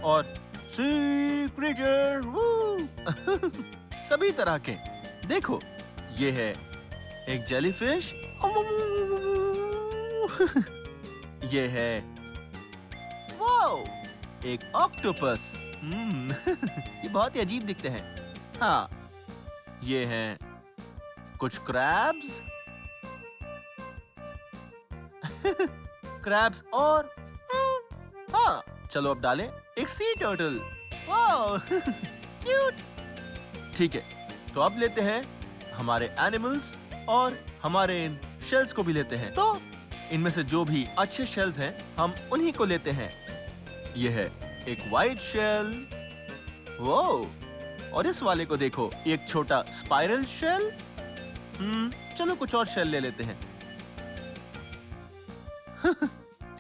और सी क्रीचर। सभी तरह के। देखो, ये है एक जेलीफिश, ये है वाओ एक ऑक्टोपस। ये बहुत ही अजीब दिखते हैं। हाँ, ये हैं कुछ क्रैब्स, क्रैब्स और हाँ, चलो अब डालें एक सी टर्टल। Wow cute. ठीक है, तो अब लेते हैं हमारे एनिमल्स और हमारे इन शेल्स को भी लेते हैं। तो इनमें से जो भी अच्छे शेल्स हैं हम उन्हीं को लेते हैं। ये है एक वाइट शेल, वो, और इस वाले को देखो, एक छोटा स्पाइरल शेल। चलो कुछ और शेल ले लेते हैं।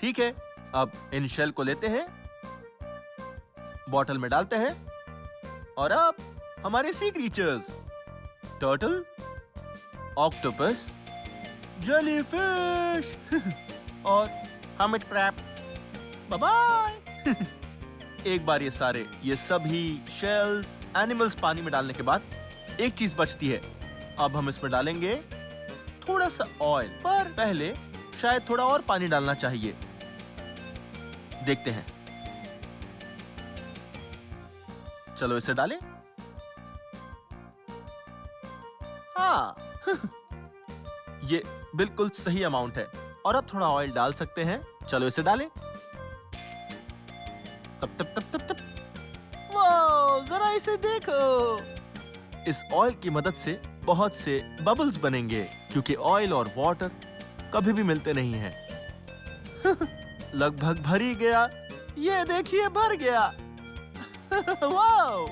ठीक है, अब इन शेल को लेते हैं, बॉटल में डालते हैं, और अब हमारे sea creatures, turtle, octopus, jellyfish और हर्मिट क्रैब। Bye bye. एक बार ये सभी शेल्स, एनिमल्स पानी में डालने के बाद एक चीज बचती है। अब हम इसमें डालेंगे थोड़ा सा ऑयल, पर पहले शायद थोड़ा और पानी डालना चाहिए। देखते हैं। चलो इसे डालें। हाँ। ये बिल्कुल सही अमाउंट है। और अब थोड़ा ऑयल डाल सकते हैं। चलो इसे डालें। तप तप तप तप तप। वाह, जरा इसे देखो। इस ऑयल की मदद से बहुत से बबल्स बनेंगे, क्योंकि ऑयल और वाटर कभी भी मिलते नहीं हैं। लगभग भर ही गया। ये देखिए, भर गया। वाओ,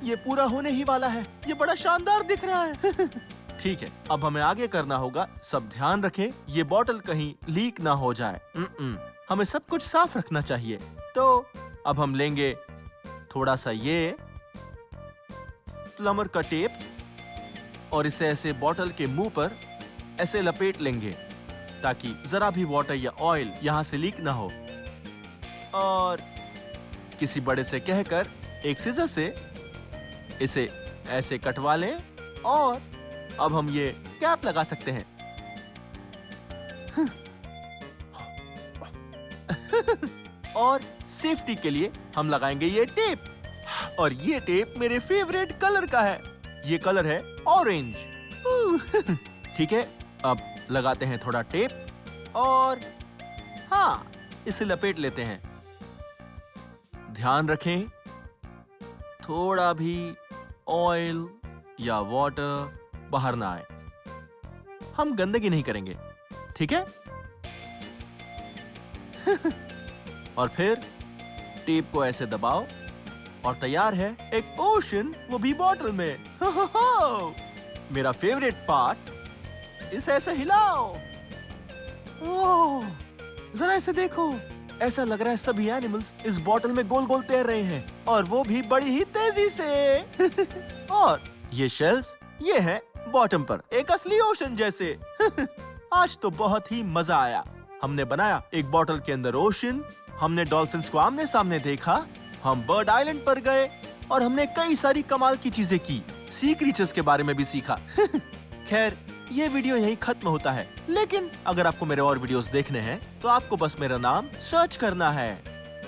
ये पूरा होने ही वाला है। ये बड़ा शानदार दिख रहा है। ठीक है, अब हमें आगे करना होगा। सब ध्यान रखें, ये बॉटल कहीं लीक ना हो जाए। हमें सब कुछ साफ रखना चाहिए। तो अब हम लेंगे थोड़ा सा ये प्लमर का टेप, और इसे ऐसे बॉटल के मुंह पर ऐसे लपेट लेंगे, ताकि जरा भी वाटर या ऑयल यहाँ से लीक ना हो। और किसी बड़े से कहकर एक सीजर से इसे ऐसे कटवा लें, और अब हम ये कैप लगा सकते हैं। और सेफ्टी के लिए हम लगाएंगे ये टेप, और ये टेप मेरे फेवरेट कलर का है। ये कलर है ऑरेंज। ठीक है, अब लगाते हैं थोड़ा टेप, और हाँ, इसे लपेट लेते हैं। ध्यान रखें, थोड़ा भी ऑयल या वाटर बाहर ना आए। हम गंदगी नहीं करेंगे, ठीक है? और फिर टेप को ऐसे दबाओ, और तैयार है एक ओशन, वो भी बॉटल में। मेरा फेवरेट पार्ट, इसे ऐसे हिलाओ। ओह, जरा इसे देखो। ऐसा लग रहा है सभी एनिमल्स इस बॉटल में गोल गोल तैर रहे हैं, और वो भी बड़ी ही तेजी से। और ये शेल्स, ये है बॉटम पर, एक असली ओशन जैसे। आज तो बहुत ही मजा आया। हमने बनाया एक बॉटल के अंदर ओशन, हमने डॉल्फिन्स को आमने सामने देखा, हम बर्ड आइलैंड पर गए, और हमने कई सारी कमाल की चीजें की। सी क्रीचर्स के बारे में भी सीखा। खैर, ये वीडियो यहीं खत्म होता है, लेकिन अगर आपको मेरे और वीडियोस देखने हैं तो आपको बस मेरा नाम सर्च करना है।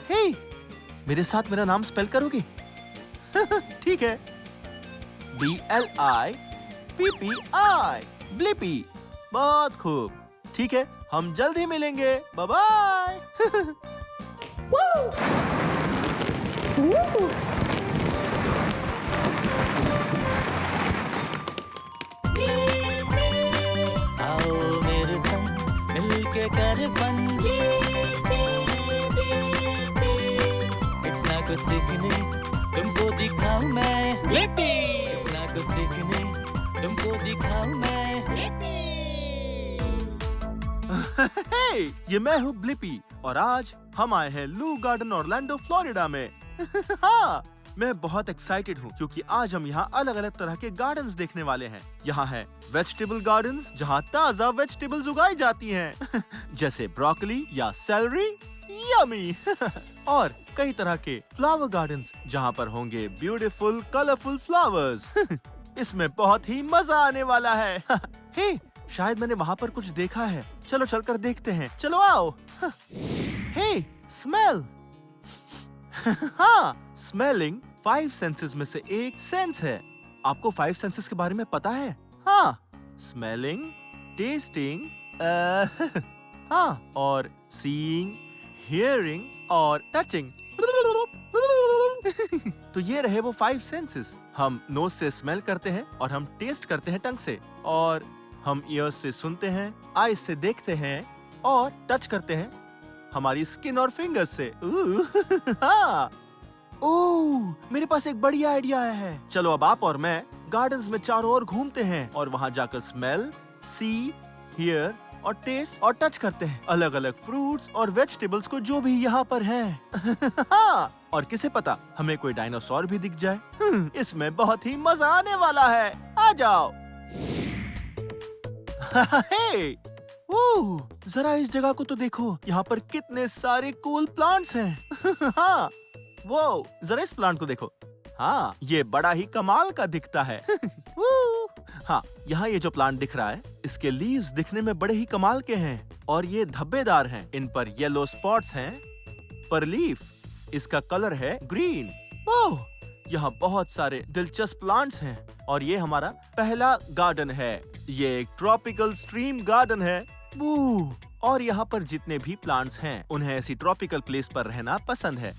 हे, मेरे साथ मेरा नाम स्पेल करोगे? ठीक है, BLIPPI, ब्लिपी। बहुत खूब। ठीक है, हम जल्द ही मिलेंगे। Bye bye. आओ मेरे संग मिलके कर फन, इतना कुछ सीखने तुमको दिखाऊं मैं। इतना कुछ सीखने तुमको दिखाऊं मैं। हे, ये मैं हूँ ब्लिपी, और आज हम आए हैं लू गार्डन ऑरलैंडो फ्लोरिडा में। हाँ, मैं बहुत एक्साइटेड हूँ, क्योंकि आज हम यहाँ अलग अलग तरह के गार्डन्स देखने वाले हैं। यहाँ है वेजिटेबल गार्डन्स, जहाँ ताजा वेजिटेबल्स उगाई जाती हैं, जैसे ब्रोकली या सेलरी। यमी। और कई तरह के फ्लावर गार्डन्स, जहाँ पर होंगे ब्यूटीफुल कलरफुल फ्लावर्स। इसमें बहुत ही मजा आने वाला है। हे, शायद मैंने वहाँ पर कुछ देखा है। चलो चलकर देखते हैं। चलो आओ। हे, स्मेल। हाँ, स्मेलिंग 5 सेंसेस में से एक सेंस है। आपको 5 सेंसेस के बारे में पता है? हाँ, स्मेलिंग, टेस्टिंग, हाँ, और सीइंग, हियरिंग और टचिंग। तो ये रहे वो 5 सेंसेस। हम नोज से स्मेल करते हैं और हम टेस्ट करते हैं टंग से, और हम ईयर्स से सुनते हैं, आईज से देखते हैं और टच करते हैं हमारी स्किन और फिंगर्स से। हाँ। ओह, मेरे पास एक बढ़िया आइडिया आया है। चलो अब आप और मैं गार्डन्स में चारों ओर घूमते हैं और वहाँ जाकर स्मेल, सी, हियर और टेस्ट और टच करते हैं अलग अलग फ्रूट्स और वेजिटेबल्स को जो भी यहाँ पर हैं। हाँ, और किसे पता हमें कोई डायनासोर भी दिख जाए। इसमें बहुत ही मजा आने वाला है। आ जाओ। हे, ओह, जरा इस जगह को तो देखो। यहाँ पर कितने सारे कूल प्लांट्स हैं। हाँ, वो जरा इस प्लांट को देखो। हाँ, ये बड़ा ही कमाल का दिखता है। हाँ, यहाँ ये जो प्लांट दिख रहा है, इसके लीव्स दिखने में बड़े ही कमाल के हैं और ये धब्बेदार हैं। इन पर येलो स्पॉट्स हैं। पर लीफ, इसका कलर है ग्रीन। ओह, यहाँ बहुत सारे दिलचस्प प्लांट्स हैं और ये हमारा पहला गार्डन है। ये एक ट्रॉपिकल स्ट्रीम गार्डन है। और यहाँ पर जितने भी प्लांट्स हैं, उन्हें ऐसी ट्रॉपिकल प्लेस पर रहना पसंद है।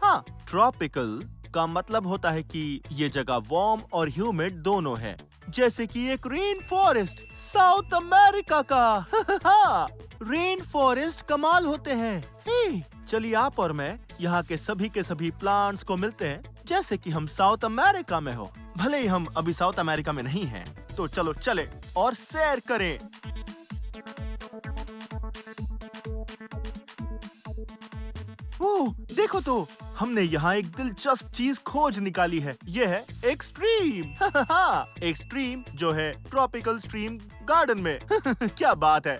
हाँ, ट्रॉपिकल का मतलब होता है कि ये जगह वार्म और ह्यूमिड दोनों है, जैसे कि एक रेन फॉरेस्ट साउथ अमेरिका का। हाँ, रेन फॉरेस्ट कमाल होते हैं। हे, चलिए आप और मैं यहाँ के सभी प्लांट्स को मिलते हैं, जैसे कि हम साउथ अमेरिका में हो। भले ही हम अभी साउथ अमेरिका में नहीं हैं, तो चलो चले और सैर करें। ओह, देखो तो, हमने यहाँ एक दिलचस्प चीज खोज निकाली है। ये है एक स्ट्रीम। एक स्ट्रीम जो है ट्रॉपिकल स्ट्रीम गार्डन में। क्या बात है।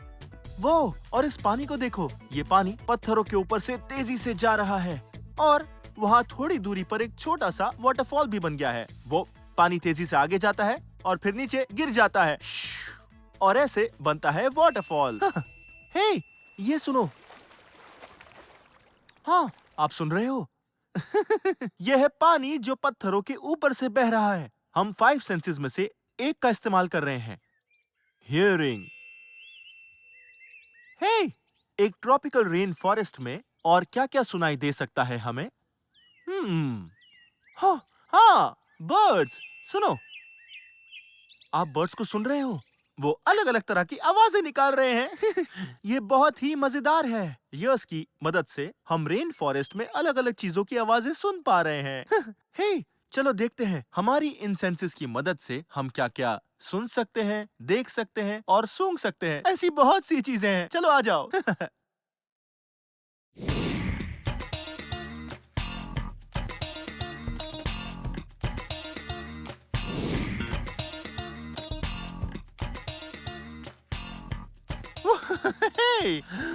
वो, और इस पानी को देखो। ये पानी पत्थरों के ऊपर से तेजी से जा रहा है और वहाँ थोड़ी दूरी पर एक छोटा सा वाटरफॉल भी बन गया है। वो पानी तेजी से आगे जाता है और फिर नीचे गिर जाता है और ऐसे बनता है वाटरफॉल। हे, ये सुनो। हाँ, आप सुन रहे हो? यह है पानी जो पत्थरों के ऊपर से बह रहा है। हम 5 सेंसेस में से एक का इस्तेमाल कर रहे हैं, हियरिंग। हे, एक ट्रॉपिकल रेन फॉरेस्ट में और क्या क्या सुनाई दे सकता है हमें? हाँ, बर्ड्स। सुनो, आप बर्ड्स को सुन रहे हो? वो अलग अलग तरह की आवाजें निकाल रहे हैं। ये बहुत ही मजेदार है। ईयर्स की मदद से हम रेन फॉरेस्ट में अलग अलग चीजों की आवाजें सुन पा रहे हैं। हे, चलो देखते हैं हमारी इन सेंसेस की मदद से हम क्या क्या सुन सकते हैं, देख सकते हैं और सूंघ सकते हैं। ऐसी बहुत सी चीजें हैं। चलो आ जाओ।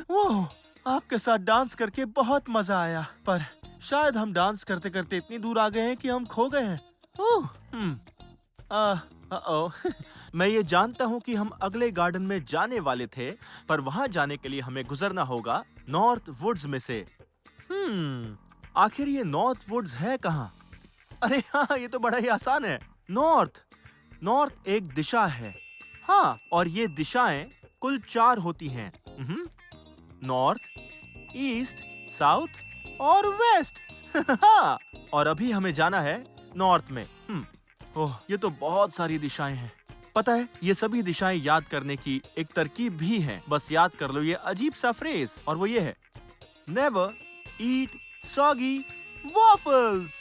वो, आपके साथ डांस करके बहुत मजा आया, पर शायद हम डांस करते करते इतनी दूर आ गए हैं कि हम खो गए हैं। मैं ये जानता हूँ कि हम अगले गार्डन में जाने वाले थे, पर वहाँ जाने के लिए हमें गुजरना होगा नॉर्थ वुड्स में से। आखिर ये नॉर्थ वुड्स है कहाँ? अरे हाँ, ये तो बड़ा ही आसान है। नॉर्थ एक दिशा है। हाँ, और ये दिशाएं कुल 4 होती हैं। नॉर्थ, ईस्ट, साउथ और वेस्ट। और अभी हमें जाना है नॉर्थ में। ओह, ये तो बहुत सारी दिशाएं हैं। पता है, ये सभी दिशाएं याद करने की एक तरकीब भी है। बस याद कर लो ये अजीब सा फ्रेज, और वो ये है, नेवर ईट सॉगी वॉफल्स।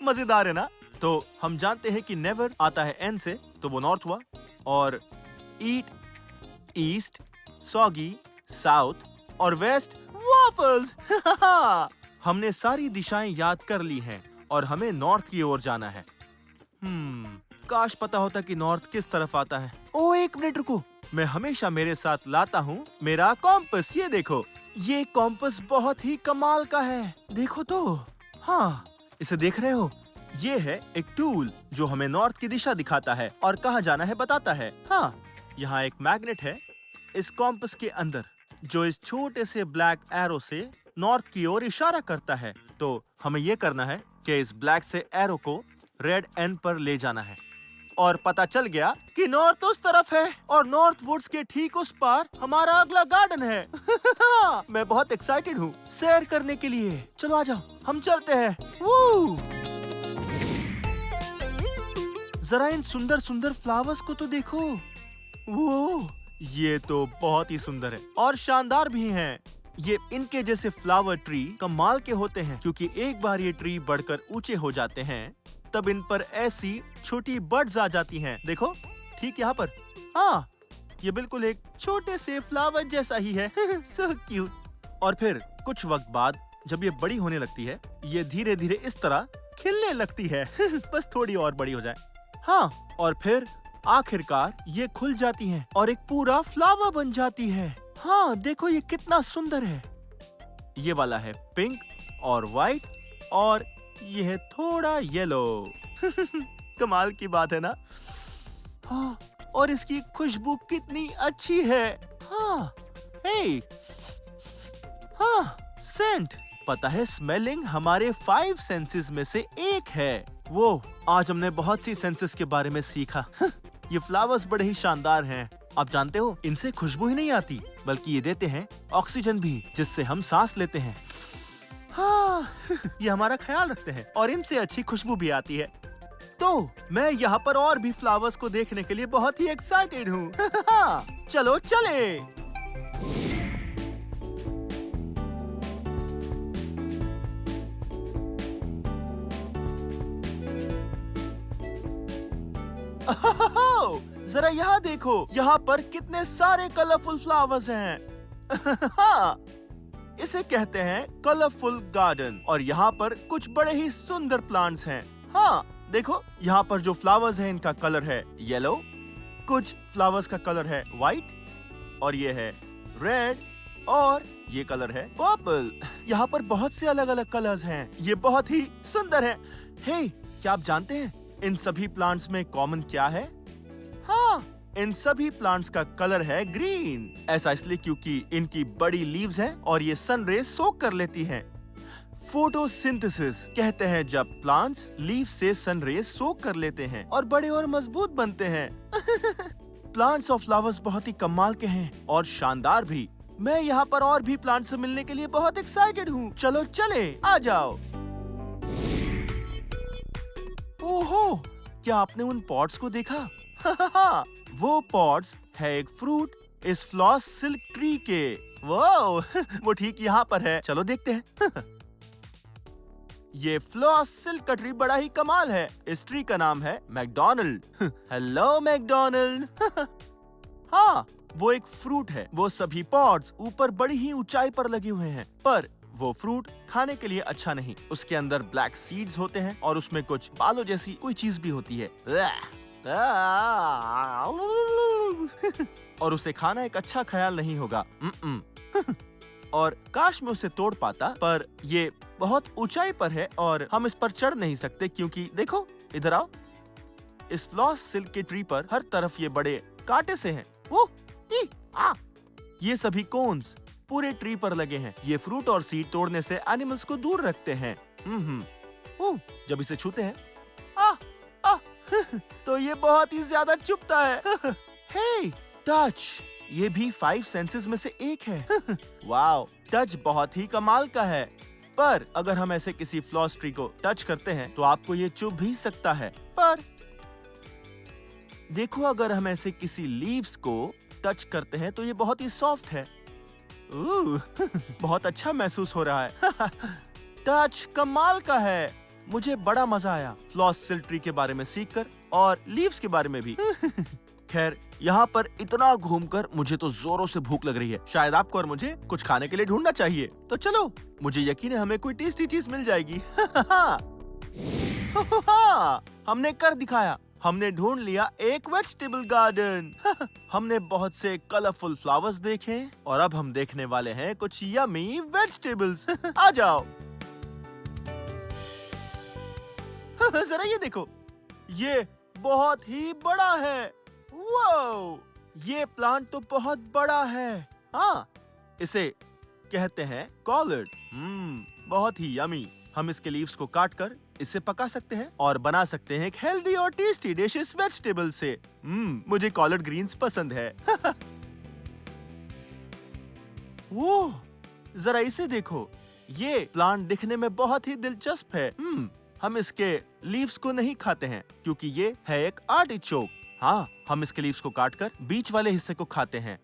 मजेदार है ना? तो हम जानते हैं कि नेवर आता है एन से, तो वो नॉर्थ हुआ, और ईट ईस्ट, सॉगी साउथ और वेस्ट वॉफल्स। हमने सारी दिशाएं याद कर ली हैं और हमें नॉर्थ की ओर जाना है। काश पता होता कि नॉर्थ किस तरफ आता है। ओ, एक मिनट रुको, मैं हमेशा मेरे साथ लाता हूँ मेरा कॉम्पस। ये देखो, ये कॉम्पस बहुत ही कमाल का है। देखो तो। हाँ, इसे देख रहे हो? ये है एक टूल जो हमें नॉर्थ की दिशा दिखाता है और कहाँ जाना है बताता है। हाँ, यहाँ एक मैग्नेट है इस कॉम्पस के अंदर जो इस छोटे से ब्लैक एरो से नॉर्थ की ओर इशारा करता है। तो हमें ये करना है कि इस ब्लैक से एरो को रेड एंड पर ले जाना है और पता चल गया कि नॉर्थ उस तरफ है और नॉर्थ वुड्स के ठीक उस पार हमारा अगला गार्डन है। मैं बहुत एक्साइटेड हूँ सैर करने के लिए। चलो आ जाओ, हम चलते हैं। वू! जरा इन सुंदर सुंदर फ्लावर्स को तो देखो। वो ये तो बहुत ही सुंदर है और शानदार भी हैं। ये इनके जैसे फ्लावर ट्री कमाल के होते हैं क्योंकि एक बार ये ट्री बढ़कर ऊंचे हो जाते हैं तब इन पर ऐसी छोटी बर्ड्स आ जाती हैं। देखो ठीक यहाँ पर। हाँ, ये बिल्कुल एक छोटे से फ्लावर जैसा ही है। So cute। और फिर कुछ वक्त बाद जब ये बड़ी होने लगती है ये धीरे धीरे इस तरह खिलने लगती है। बस थोड़ी और बड़ी हो जाए। हाँ, और फिर आखिरकार ये खुल जाती हैं और एक पूरा फ्लावर बन जाती है। हाँ देखो ये कितना सुंदर है। ये वाला है पिंक और व्हाइट और ये है थोड़ा येलो। कमाल की बात है ना। हाँ, और इसकी खुशबू कितनी अच्छी है। हाँ, हे, हाँ, सेंट। पता है स्मेलिंग हमारे 5 सेंसेस में से एक है। वो आज हमने बहुत सी सेंसेस के बारे में सीखा। ये फ्लावर्स बड़े ही शानदार हैं। आप जानते हो इनसे खुशबू ही नहीं आती बल्कि ये देते हैं ऑक्सीजन भी जिससे हम सांस लेते हैं। हाँ, ये हमारा ख्याल रखते हैं और इनसे अच्छी खुशबू भी आती है। तो मैं यहाँ पर और भी फ्लावर्स को देखने के लिए बहुत ही एक्साइटेड हूँ। चलो चले। जरा यहाँ देखो, यहाँ पर कितने सारे कलरफुल फ्लावर्स हैं। इसे कहते हैं कलरफुल गार्डन और यहाँ पर कुछ बड़े ही सुंदर प्लांट्स हैं। हाँ देखो, यहाँ पर जो फ्लावर्स हैं इनका कलर है येलो, कुछ फ्लावर्स का कलर है व्हाइट और ये है रेड और ये कलर है पर्पल। यहाँ पर बहुत से अलग अलग कलर्स हैं। ये बहुत ही सुंदर है। हे, क्या आप जानते हैं इन सभी प्लांट्स में कॉमन क्या है? हाँ, इन सभी प्लांट्स का कलर है ग्रीन। ऐसा इसलिए क्योंकि इनकी बड़ी लीव्स हैं और ये सन रेज सोक कर लेती हैं। फोटोसिंथेसिस कहते हैं जब प्लांट्स लीव से सन रेज सोक कर लेते हैं और बड़े और मजबूत बनते हैं। प्लांट्स और फ्लावर्स बहुत ही कमाल के हैं और शानदार भी। मैं यहाँ पर और भी प्लांट से मिलने के लिए बहुत एक्साइटेड हूँ। चलो चले, आ जाओ। ओहो, क्या आपने उन पॉट्स को देखा? वो पॉट्स है एक फ्रूट इस फ्लॉस सिल्क ट्री के। वो ठीक यहाँ पर है। चलो देखते हैं। ये फ्लॉस सिल्क का ट्री बड़ा ही कमाल है। इस ट्री का नाम है मैकडोनल्ड। Hello McDonald. हाँ, वो एक फ्रूट है। वो सभी पॉट्स ऊपर बड़ी ही ऊंचाई पर लगे हुए हैं पर वो फ्रूट खाने के लिए अच्छा नहीं। उसके अंदर ब्लैक सीड्स होते हैं और उसमें कुछ बालों जैसी कोई चीज भी होती है। और उसे खाना एक अच्छा ख्याल नहीं होगा। और काश मैं उसे तोड़ पाता पर ये बहुत ऊंचाई पर है और हम इस पर चढ़ नहीं सकते क्योंकि देखो, इधर आओ। इस फ्लॉस सिल्क के ट्री पर हर तरफ ये बड़े कांटे से हैं। ये सभी कोन्स पूरे ट्री पर लगे हैं। ये फ्रूट और सीड तोड़ने से एनिमल्स को दूर रखते हैं। जब इसे छूते हैं तो ये बहुत ही ज्यादा चुभता है। हे, टच, ये भी 5 सेंसेस में से एक है। वाओ, टच बहुत ही कमाल का है। पर अगर हम ऐसे किसी फ्लॉस ट्री को टच करते हैं तो आपको ये चुभ भी सकता है। पर देखो, अगर हम ऐसे किसी लीव्स को टच करते हैं तो ये बहुत ही सॉफ्ट है। बहुत अच्छा महसूस हो रहा है। टच कमाल का है। मुझे बड़ा मजा आया फ्लॉस सिल्क ट्री के बारे में सीखकर और लीव्स के बारे में भी। खैर, यहाँ पर इतना घूमकर मुझे तो जोरों से भूख लग रही है। शायद आपको और मुझे कुछ खाने के लिए ढूंढना चाहिए। तो चलो, मुझे यकीन है हमें कोई टेस्टी चीज मिल जाएगी। हमने कर दिखाया। हमने ढूंढ लिया एक वेजिटेबल गार्डन। हमने बहुत से कलरफुल फ्लावर्स देखे और अब हम देखने वाले हैं कुछ यमी वेजिटेबल्स। आ जाओ। जरा ये देखो, ये बहुत ही बड़ा है। वाओ, ये प्लांट तो बहुत बड़ा है। हाँ, इसे कहते हैं कॉलर्ड। बहुत ही यमी। हम इसके लीव्स को काटकर इसे पका सकते हैं और बना सकते हैं एक हेल्दी और टेस्टी डिश इस वेजिटेबल से। मुझे कॉलर्ड ग्रीन्स पसंद है। वो, जरा इसे देखो, ये प्लांट दिखने में बहुत ही दिलचस्प है। हम इसके लीव्स को नहीं खाते हैं क्योंकि ये है एक आर्टिचोक। हाँ, हम इसके लीव्स को काटकर बीच वाले हिस्से को खाते हैं।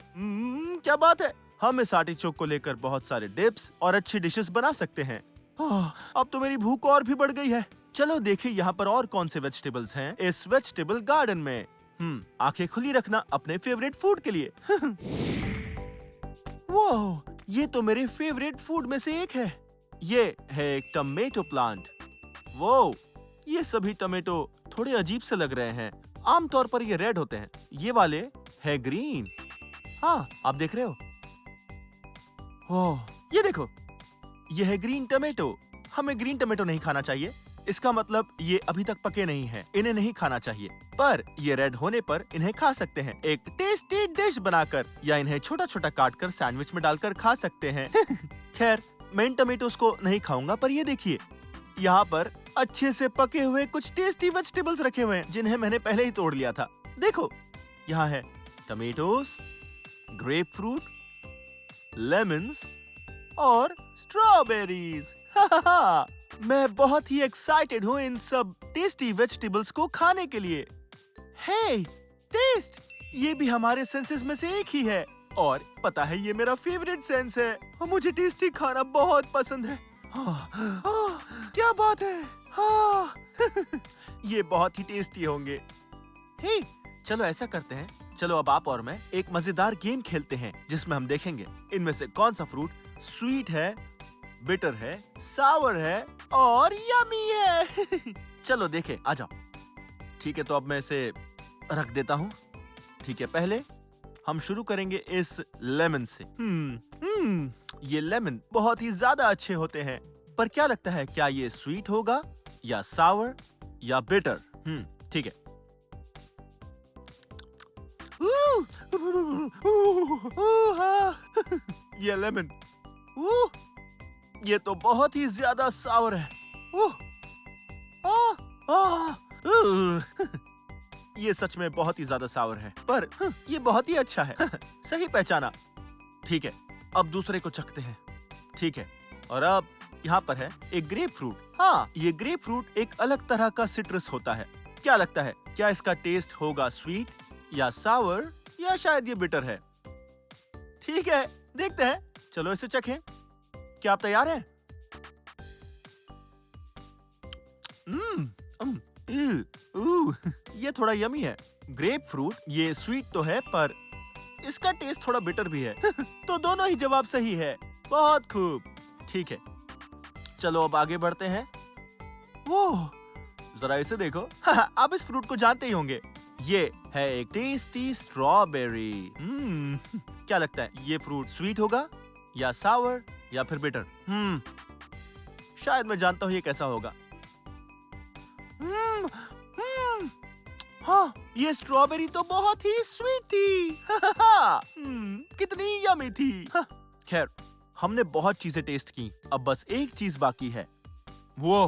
क्या बात है। हम इस आर्टिचोक को लेकर बहुत सारे डिप्स और अच्छी डिशेस बना सकते हैं। अब तो मेरी भूख और भी बढ़ गई है। चलो देखें यहाँ पर और कौन से वेजिटेबल्स हैं इस वेजिटेबल गार्डन में। आंखें खुली रखना अपने फेवरेट फूड के लिए। वो, ये तो मेरे फेवरेट फूड में से एक है। ये है एक टमेटो प्लांट। वो, ये सभी टमेटो थोड़े अजीब से लग रहे हैं। आमतौर पर ये रेड होते हैं, ये वाले है ग्रीन। हाँ, आप देख रहे हो। ओह, ये देखो, ये है ग्रीन टमेटो। हमें ग्रीन टमेटो नहीं खाना चाहिए। इसका मतलब ये अभी तक पके नहीं हैं, इन्हें नहीं खाना चाहिए। पर ये रेड होने पर इन्हें खा सकते हैं एक टेस्टी डिश बनाकर, या इन्हें छोटा छोटा काटकर सैंडविच में डालकर खा सकते हैं। खैर, मैं इन टमेटोस को नहीं खाऊंगा, पर ये देखिए, यहाँ पर अच्छे से पके हुए कुछ टेस्टी वेजिटेबल्स रखे हुए हैं जिन्हें मैंने पहले ही तोड़ लिया था। देखो, यहाँ है टमेटोस, ग्रेप फ्रूट, लेमन्स और स्ट्रॉबेरीज। मैं बहुत ही एक्साइटेड हूँ इन सब टेस्टी वेजिटेबल्स को खाने के लिए। हे, टेस्ट! ये भी हमारे सेंसेस में से एक ही है, और पता है ये मेरा फेवरेट सेंस है। मुझे टेस्टी खाना बहुत पसंद है। क्या बात है। ये बहुत ही टेस्टी होंगे। हे, चलो ऐसा करते हैं, चलो अब आप और मैं एक मजेदार गेम खेलते हैं जिसमें हम देखेंगे इनमें से कौन सा फ्रूट स्वीट है, बिटर है, सावर है और यमी है। चलो देखें, आ जाओ। ठीक है, तो अब मैं इसे रख देता हूँ। ठीक है, पहले हम शुरू करेंगे इस लेमन से। ये लेमन बहुत ही ज्यादा अच्छे होते हैं, पर क्या लगता है, क्या ये स्वीट होगा या सावर या बिटर? ठीक है। ये लेमन, ये तो बहुत ही ज्यादा सावर है। ये सच में बहुत ही ज्यादा सावर है, पर ये बहुत ही अच्छा है। सही पहचाना। ठीक है, अब दूसरे को चखते हैं। ठीक है, और अब यहाँ पर है एक ग्रेप फ्रूट। हाँ, ये ग्रेप फ्रूट एक अलग तरह का सिट्रस होता है। क्या लगता है, क्या इसका टेस्ट होगा स्वीट या सावर या शायद ये बिटर है? ठीक है, देखते हैं। चलो इसे चखें। क्या आप तैयार हैं? ये थोड़ा यमी है। ग्रेप फ्रूट ये स्वीट तो है, पर इसका टेस्ट थोड़ा बिटर भी है। तो दोनों ही जवाब सही है। बहुत खूब। ठीक है, चलो अब आगे बढ़ते हैं। वो, जरा इसे देखो। आप इस फ्रूट को जानते ही होंगे। ये है एक टेस्टी स्ट्रॉबेरी। क्या लगता है, ये फ्रूट स्वीट होगा या सावर या फिर बिटर? शायद मैं जानता हूँ ये कैसा होगा। हाँ, ये स्ट्रॉबेरी तो बहुत ही स्वीट थी। कितनी यमी थी। खैर, हमने बहुत चीजें टेस्ट की, अब बस एक चीज बाकी है। वो,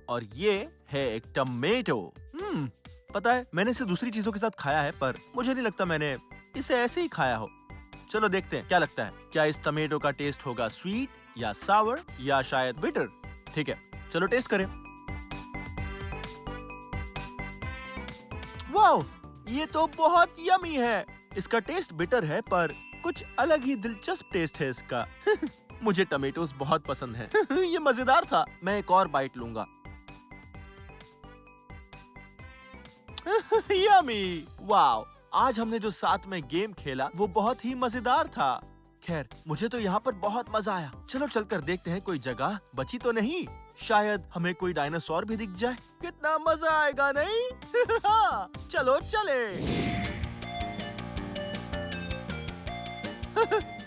और ये है एक टमेटो। पता है, मैंने इसे दूसरी चीजों के साथ खाया है, पर मुझे नहीं लगता मैंने इसे ऐसे ही खाया हो। चलो देखते हैं, क्या लगता है, क्या इस टमेटो का टेस्ट होगा स्वीट या सावर या शायद बिटर? ठीक है, चलो टेस्ट करें। वाओ, ये तो बहुत यमी है। इसका टेस्ट बिटर है, पर कुछ अलग ही दिलचस्प टेस्ट है इसका। मुझे टमेटोस बहुत पसंद है। ये मजेदार था। मैं एक और बाइट लूंगा। यमी, वाओ, आज हमने जो साथ में गेम खेला वो बहुत ही मजेदार था। खैर, मुझे तो यहाँ पर बहुत मजा आया। चलो चलकर देखते हैं कोई जगह बची तो नहीं। शायद हमें कोई डायनासोर भी दिख जाए। कितना मजा आएगा, नहीं? चलो चले।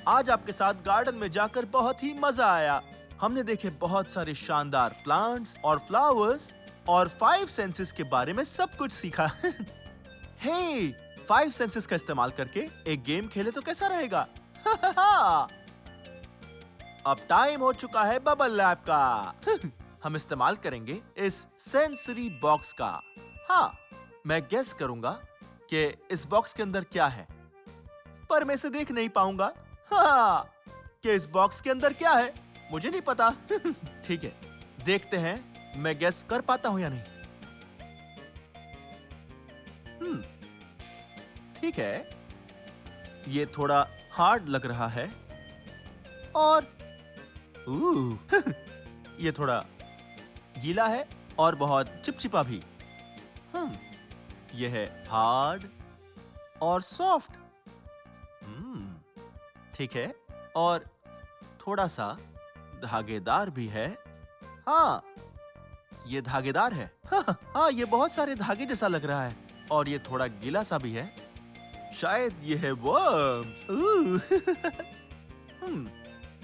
आज आपके साथ गार्डन में जाकर बहुत ही मजा आया। हमने देखे बहुत सारे शानदार प्लांट्स और फ्लावर्स और 5 सेंसेस के बारे में सब कुछ सीखा। हे, 5 सेंसेस का इस्तेमाल करके एक गेम खेले तो कैसा रहेगा? अब टाइम हो चुका है बबल लैब का। हम इस्तेमाल करेंगे इस सेंसरी बॉक्स का। हाँ, मैं गेस करूंगा कि इस बॉक्स के अंदर क्या है, पर मैं इसे देख नहीं पाऊंगा। हाँ, कि इस बॉक्स के अंदर क्या है मुझे नहीं पता। ठीक है, देखते हैं मैं गेस कर पाता हूं या नहीं। ठीक है, ये थोड़ा हार्ड लग रहा है और ये थोड़ा गीला है और बहुत चिपचिपा भी। ये है हार्ड और सॉफ्ट। ठीक है, और थोड़ा सा धागेदार भी है। हाँ, ये धागेदार है। हाँ, ये बहुत सारे धागे जैसा लग रहा है और ये थोड़ा गीला सा भी है। शायद ये है वर्म्स।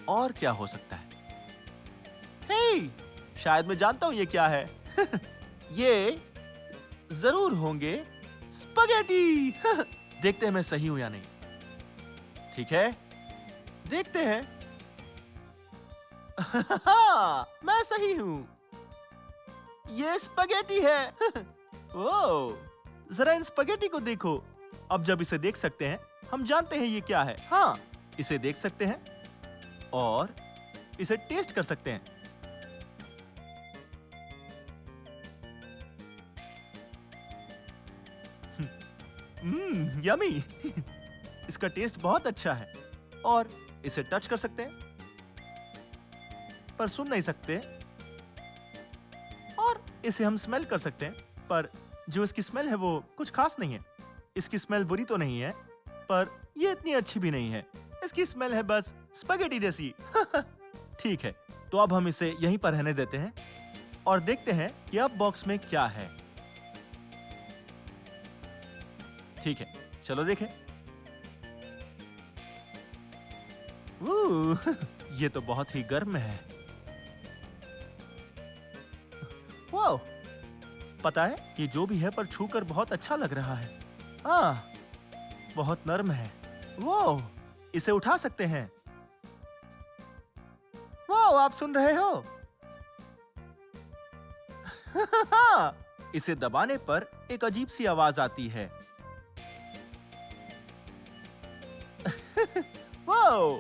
और क्या हो सकता है? हे, शायद मैं जानता हूं ये क्या है। ये जरूर होंगे स्पगेटी। देखते हैं मैं सही हूं या नहीं। ठीक है, देखते हैं। मैं सही हूं, ये स्पगेटी है। ओह, जरा इन स्पगेटी को देखो। अब जब इसे देख सकते हैं, हम जानते हैं ये क्या है। हाँ, इसे देख सकते हैं और इसे टेस्ट कर सकते हैं। यमी। इसका टेस्ट बहुत अच्छा है और इसे टच कर सकते हैं पर सुन नहीं सकते, और इसे हम स्मेल कर सकते हैं, पर जो इसकी स्मेल है वो कुछ खास नहीं है। इसकी स्मेल बुरी तो नहीं है, पर ये इतनी अच्छी भी नहीं है। इसकी स्मेल है बस स्पगेटी जैसी। ठीक है, तो अब हम इसे यहीं पर रहने देते हैं और देखते हैं कि अब बॉक्स में क्या है। ठीक है, चलो देखें। ये तो बहुत ही गर्म है। वाह, पता है ये जो भी है पर छूकर बहुत अच्छा लग रहा है। हाँ, बहुत नर्म है। वाह, इसे उठा सकते हैं। वाह, आप सुन रहे हो? इसे दबाने पर एक अजीब सी आवाज आती है। वाह,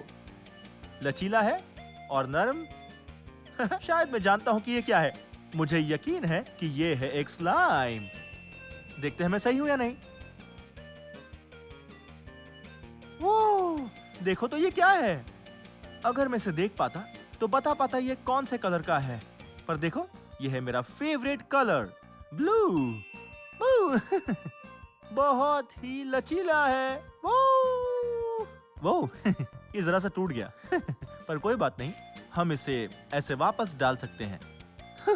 लचीला है और नरम। शायद मैं जानता हूं कि ये क्या है। मुझे यकीन है कि ये है एक स्लाइम। देखते हैं मैं सही हूं या नहीं। वो देखो तो ये क्या है। अगर मैं इसे देख पाता तो बता पाता ये कौन से कलर का है। पर देखो, ये है मेरा फेवरेट कलर, ब्लू। बहुत ही लचीला है। वो ये जरा सा टूट गया। पर कोई बात नहीं, हम इसे ऐसे वापस डाल सकते हैं।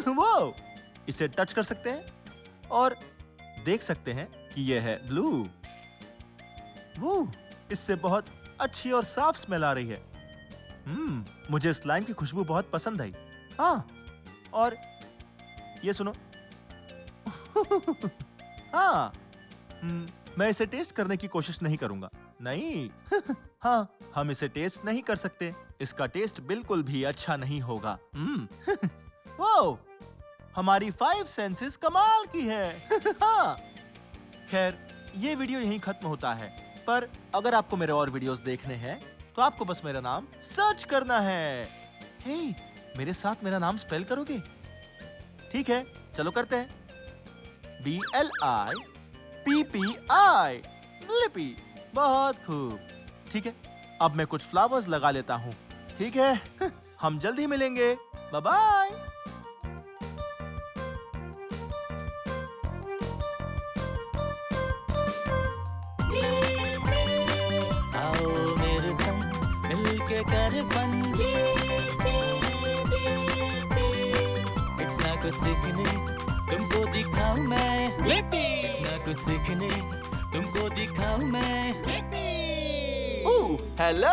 वो इसे टच कर सकते हैं और देख सकते हैं कि यह है ब्लू। वो इससे बहुत अच्छी और साफ स्मेल आ रही है। मुझे स्लाइम की खुशबू बहुत पसंद आई। हाँ, और ये सुनो। हाँ, मैं इसे टेस्ट करने की कोशिश नहीं करूंगा। नहीं। हाँ, हम इसे टेस्ट नहीं कर सकते। इसका टेस्ट बिल्कुल भी अच्छा नहीं होगा। वो हमारी 5 सेंसेस कमाल की है। हाँ, खैर ये वीडियो यहीं खत्म होता है, पर अगर आपको मेरे और वीडियोस देखने हैं तो आपको बस मेरा नाम सर्च करना है। हे, मेरे साथ मेरा नाम स्पेल करोगे? ठीक है, चलो करते हैं। BLIPPI, Blippi. बहुत खूब। ठीक है, अब मैं कुछ फ्लावर्स लगा लेता हूँ। ठीक है, हम जल्दी मिलेंगे। Bye bye. आओ मेरे संग मिलके कर फन। इतना कुछ सीखने तुमको दिखाऊं मैं। इतना कुछ सीखने तुमको दिखाऊं मैं। हेलो।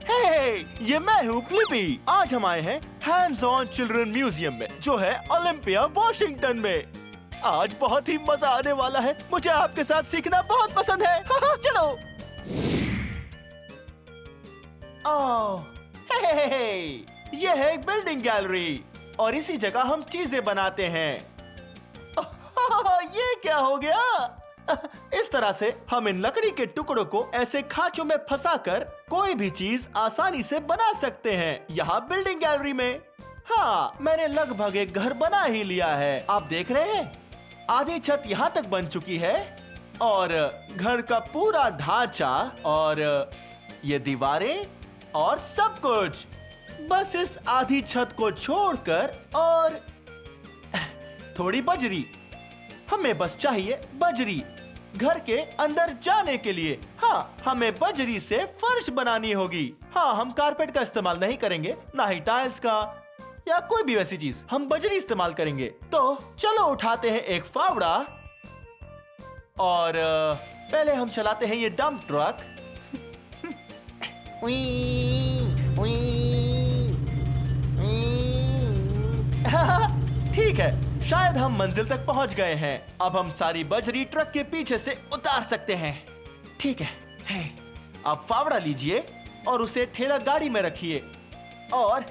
हे ये मैं हूँ ब्लिपी। आज हम आए हैं हैंड्स ऑन चिल्ड्रन म्यूजियम में, जो है ओलंपिया वॉशिंगटन में। आज बहुत ही मजा आने वाला है। मुझे आपके साथ सीखना बहुत पसंद है। चलो। ये है एक बिल्डिंग गैलरी और इसी जगह हम चीजें बनाते हैं। ये क्या हो गया? इस तरह से हम इन लकड़ी के टुकड़ों को ऐसे खांचों में फंसाकर कोई भी चीज आसानी से बना सकते हैं यहाँ बिल्डिंग गैलरी में। हाँ, मैंने लगभग एक घर बना ही लिया है। आप देख रहे हैं, आधी छत यहाँ तक बन चुकी है और घर का पूरा ढांचा और ये दीवारें और सब कुछ बस इस आधी छत को छोड़कर और थोड़ी बजरी। हमें बस चाहिए बजरी घर के अंदर जाने के लिए। हाँ, हमें बजरी से फर्श बनानी होगी। हाँ, हम कारपेट का इस्तेमाल नहीं करेंगे, ना ही टाइल्स का या कोई भी वैसी चीज। हम बजरी इस्तेमाल करेंगे। तो चलो उठाते हैं एक फावड़ा और पहले हम चलाते हैं ये डंप ट्रक। ठीक है, शायद हम मंजिल तक पहुंच गए हैं। अब हम सारी बजरी ट्रक के पीछे से उतार सकते हैं। ठीक है, अब फावड़ा लीजिए और उसे ठेला गाड़ी में रखिए और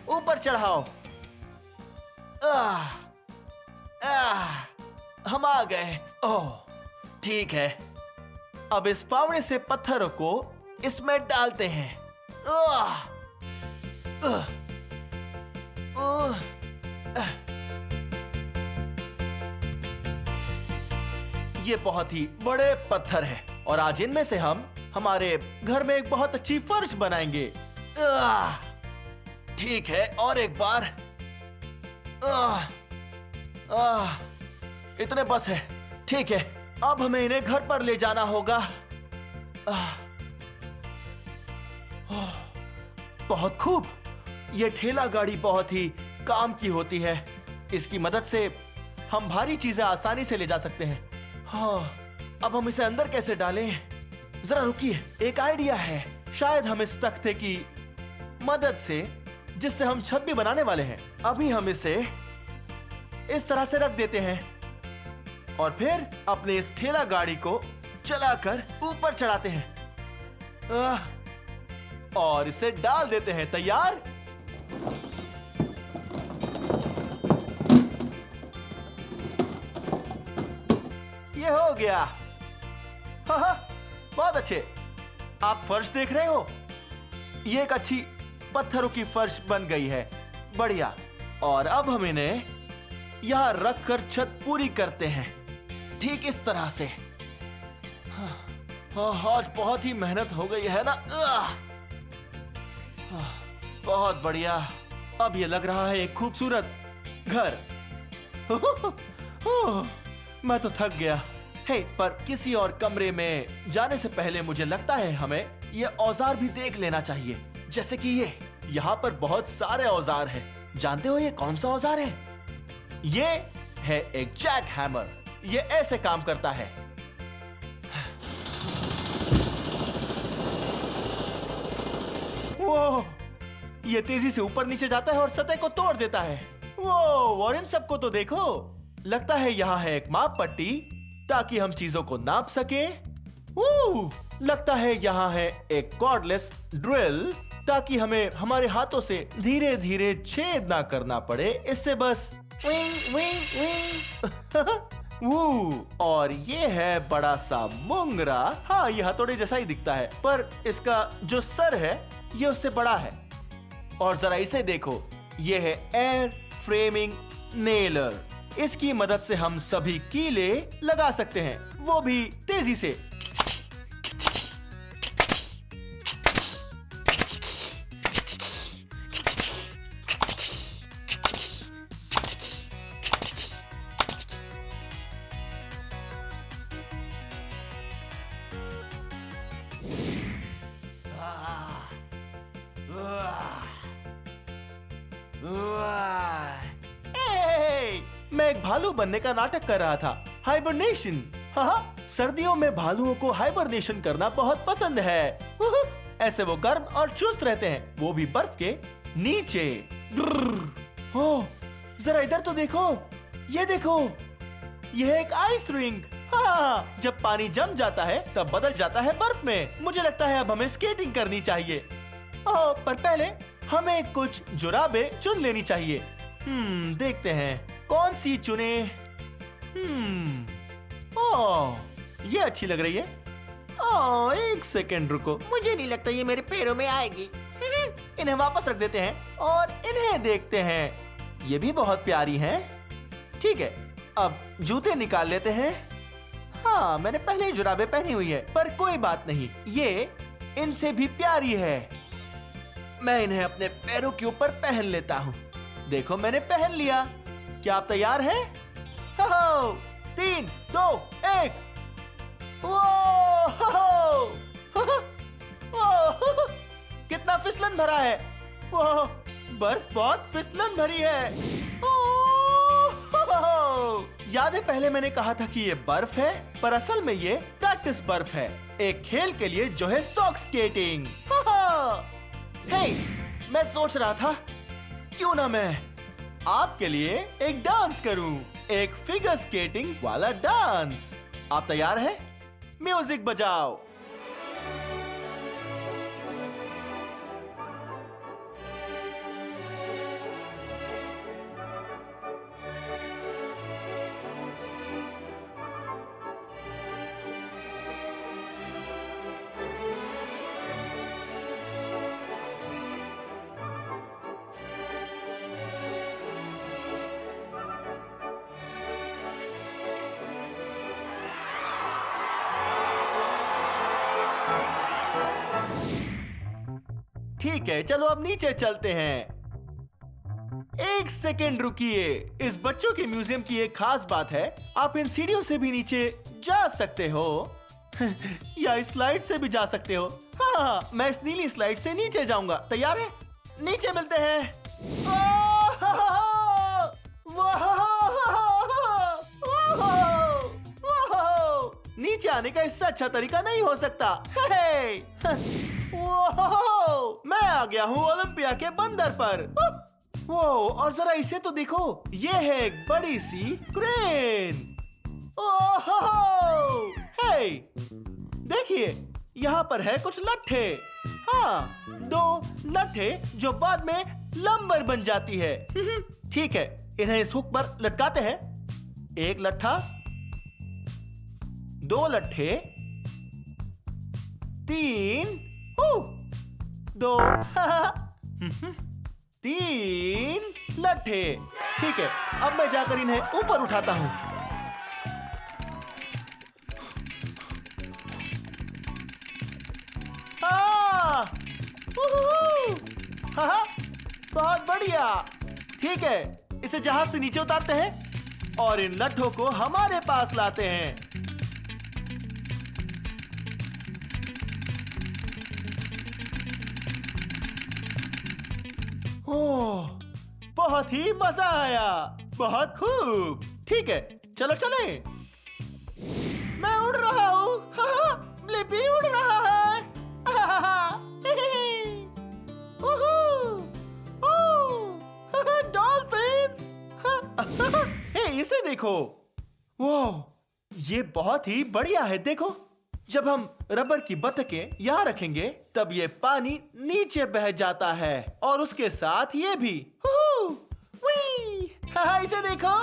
ऊपर चढ़ाओ। हम आ गए। ओह, ठीक है। अब इस फावड़े से पत्थरों को इसमें डालते हैं। ये बहुत ही बड़े पत्थर हैं और आज इनमें से हम हमारे घर में एक बहुत अच्छी फर्श बनाएंगे। ठीक है, और एक बार। इतने बस है। ठीक है, अब हमें इन्हें घर पर ले जाना होगा। बहुत खूब। ये ठेला गाड़ी बहुत ही काम की होती है। इसकी मदद से हम भारी चीजें आसानी से ले जा सकते हैं। हाँ, अब हम इसे अंदर कैसे डालें? जरा रुकिए, एक आइडिया है। शायद हम इस तख्ते की मदद से, जिससे हम छत भी बनाने वाले हैं, अभी हम इसे इस तरह से रख देते हैं और फिर अपने इस ठेला गाड़ी को चलाकर ऊपर चढ़ाते हैं और इसे डाल देते हैं। तैयार? ये हो गया। हाँ, बहुत अच्छे। आप फर्श देख रहे हो? ये एक अच्छी पत्थरों की फर्श बन गई है। बढ़िया। और अब हम इन्हें यहां रखकर छत पूरी करते हैं, ठीक इस तरह से। आज बहुत ही मेहनत हो गई है ना। बहुत बढ़िया। अब ये लग रहा है एक खूबसूरत घर। मैं तो थक गया। हे, पर किसी और कमरे में जाने से पहले मुझे लगता है हमें ये औजार भी देख लेना चाहिए। जैसे कि ये यहाँ पर बहुत सारे औजार हैं। जानते हो ये कौन सा औजार है? ये है एक जैक हैमर। ये ऐसे काम करता है। वो ये तेजी से ऊपर नीचे जाता है और सतह को तोड़ देता है। वो, और इन सबको तो देखो। लगता है यहाँ है एक माप पट्टी ताकि हम चीजों को नाप सके। लगता है यहाँ है एक कॉर्डलेस ड्रिल ताकि हमें हमारे हाथों से धीरे धीरे छेद ना करना पड़े। इससे बस विंग विंग विंग। और ये है बड़ा सा मुंगरा। हाँ, ये हथौड़े जैसा ही दिखता है, पर इसका जो सर है ये उससे बड़ा है। और जरा इसे देखो, ये है एयर फ्रेमिंग नेलर। इसकी मदद से हम सभी कीले लगा सकते हैं, वो भी तेजी से। मैं एक भालू बनने का नाटक कर रहा था। हाइबरनेशन। हाँ, सर्दियों में भालुओं को हाइबरनेशन करना बहुत पसंद है। ऐसे वो गर्म और चुस्त रहते हैं, वो भी बर्फ के नीचे। ओह, जरा इधर तो देखो, ये देखो, यह एक आइस रिंक। हाँ, जब पानी जम जाता है तब बदल जाता है बर्फ में। मुझे लगता है अब हमें स्केटिंग करनी चाहिए। ओह, पर पहले हमें कुछ जुराबे चुन लेनी चाहिए। देखते हैं कौन सी चुने। ओह, ये अच्छी लग रही है। ओह, एक सेकंड रुको, मुझे नहीं लगता ये मेरे पैरों में आएगी। इन्हें वापस रख देते हैं और इन्हें देखते हैं। ये भी बहुत प्यारी हैं। ठीक है, अब जूते निकाल लेते हैं। हाँ, मैंने पहले ही जुराबें पहनी हुई है, पर कोई बात नहीं, ये इनसे भी प्यारी है। मैं इन्हें अपने पैरों के ऊपर पहन लेता हूँ। देखो, मैंने पहन लिया। क्या आप तैयार हैं? 3, 2, 1। कितना फिसलन भरा है। वो बर्फ बहुत फिसलन भरी है। याद है पहले मैंने कहा था कि ये बर्फ है, पर असल में ये प्रैक्टिस बर्फ है, एक खेल के लिए जो है सॉक स्केटिंग। हे, मैं सोच रहा था क्यों ना मैं आपके लिए एक डांस करूं, एक फिगर स्केटिंग वाला डांस। आप तैयार हैं? म्यूजिक बजाओ। ठीक है, चलो अब नीचे चलते हैं। एक सेकेंड रुकिए। इस बच्चों के म्यूजियम की एक खास बात है, आप इन सीढ़ियों से भी नीचे जा सकते हो या इस स्लाइड से भी जा सकते हो। हाँ, मैं इस नीली स्लाइड से नीचे जाऊंगा। तैयार है? नीचे मिलते हैं। नीचे आने का इससे अच्छा तरीका नहीं हो सकता। मैं आ गया हूँ ओलंपिया के बंदर पर। वो, और जरा इसे तो देखो, ये है एक बड़ी सी क्रेन। हे, देखिए, यहाँ पर है कुछ लट्ठे। हाँ, 2 लट्ठे जो बाद में लंबर बन जाती है। ठीक है, इन्हें इस हुक पर लटकाते हैं। 1 लट्ठा, 2 लट्ठे, 3, 2 3 लट्ठे। ठीक है, अब मैं जाकर इन्हें ऊपर उठाता हूं। बहुत बढ़िया। ठीक है, इसे जहाज से नीचे उतारते हैं और इन लट्ठों को हमारे पास लाते हैं। ओह, बहुत ही मजा आया। बहुत खूब। ठीक है, चलो चले। मैं उड़ रहा हूँ। ब्लिपी उड़ रहा है। डॉल्फिन्स। हे, इसे देखो। वो, ये बहुत ही बढ़िया है। देखो, जब हम रबर की बतखें यहाँ रखेंगे तब ये पानी नीचे बह जाता है और उसके साथ ये भी। इसे देखो।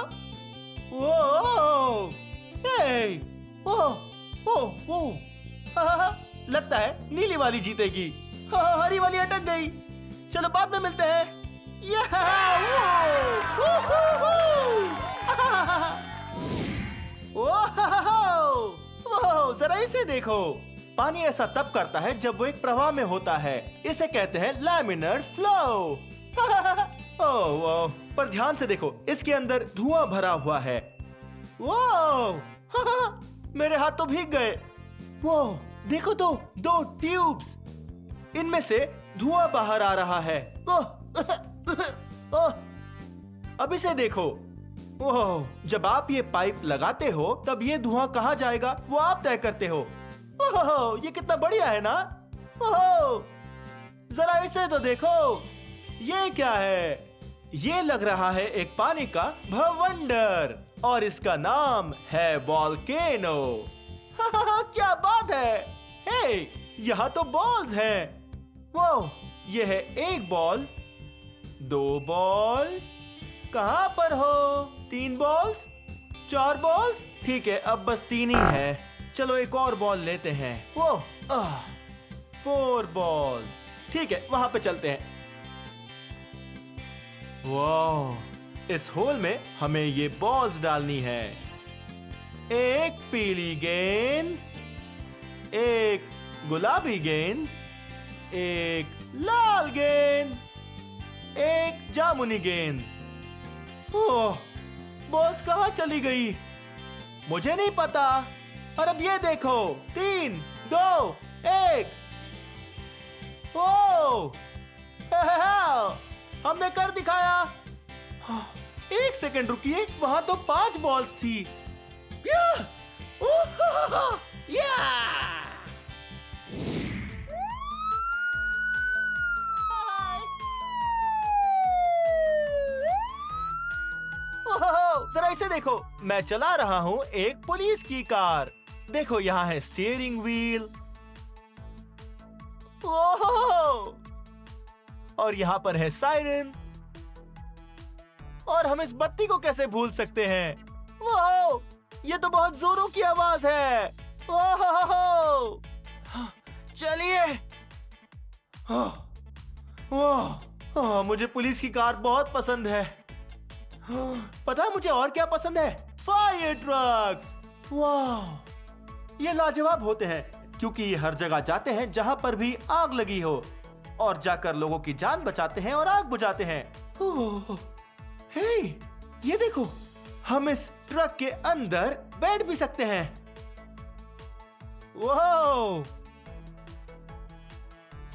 लगता है नीली वाली जीतेगी। हरी वाली अटक गई। चलो बाद में मिलते हैं। जरा इसे देखो। पानी ऐसा तब करता है जब वो एक प्रवाह में होता है। इसे कहते हैं लैमिनर फ्लो। पर ध्यान से देखो, इसके अंदर धुआं भरा हुआ है। मेरे हाथ तो भीग गए। वो देखो तो, 2 ट्यूब्स, इनमें से धुआं बाहर आ रहा है। अब इसे देखो। ओह, जब आप ये पाइप लगाते हो तब ये धुआं कहाँ जाएगा वो आप तय करते हो। ओह, ये कितना बढ़िया है ना। ओह, जरा इसे तो देखो, ये क्या है? ये लग रहा है एक पानी का भवंडर और इसका नाम है वॉल्केनो। क्या बात है! हे, यहाँ तो बॉल्स हैं। वो, ये है एक बॉल, 2 बॉल, कहाँ पर हो? 3 बॉल्स, 4 बॉल्स, ठीक है अब बस 3 ही है। चलो एक और बॉल लेते हैं। वो 4 बॉल्स, ठीक है वहां पे चलते हैं। वाह, इस होल में हमें ये बॉल्स डालनी है। एक पीली गेंद, एक गुलाबी गेंद, एक लाल गेंद, एक जामुनी गेंद। ओह, बॉल्स कहाँ चली गई? मुझे नहीं पता। और अब ये देखो, 3, 2, 1। ओह, हमने कर दिखाया। 1 सेकंड रुकिए, वहां तो 5 बॉल्स थी। या! या! जरा इसे देखो, मैं चला रहा हूँ एक पुलिस की कार। देखो यहाँ है स्टीयरिंग व्हील। ओह! और यहाँ पर है सायरन। और हम इस बत्ती को कैसे भूल सकते हैं? वाह! ये तो बहुत जोरों की आवाज है। ओह! चलिए। वाह! मुझे पुलिस की कार बहुत पसंद है। पता है मुझे और क्या पसंद है? Fire trucks. वाह! ये लाजवाब होते हैं क्योंकि ये हर जगह जाते हैं जहां पर भी आग लगी हो और जाकर लोगों की जान बचाते हैं और आग बुझाते हैं। ओह, हे, ये देखो, हम इस ट्रक के अंदर बैठ भी सकते हैं। वाह!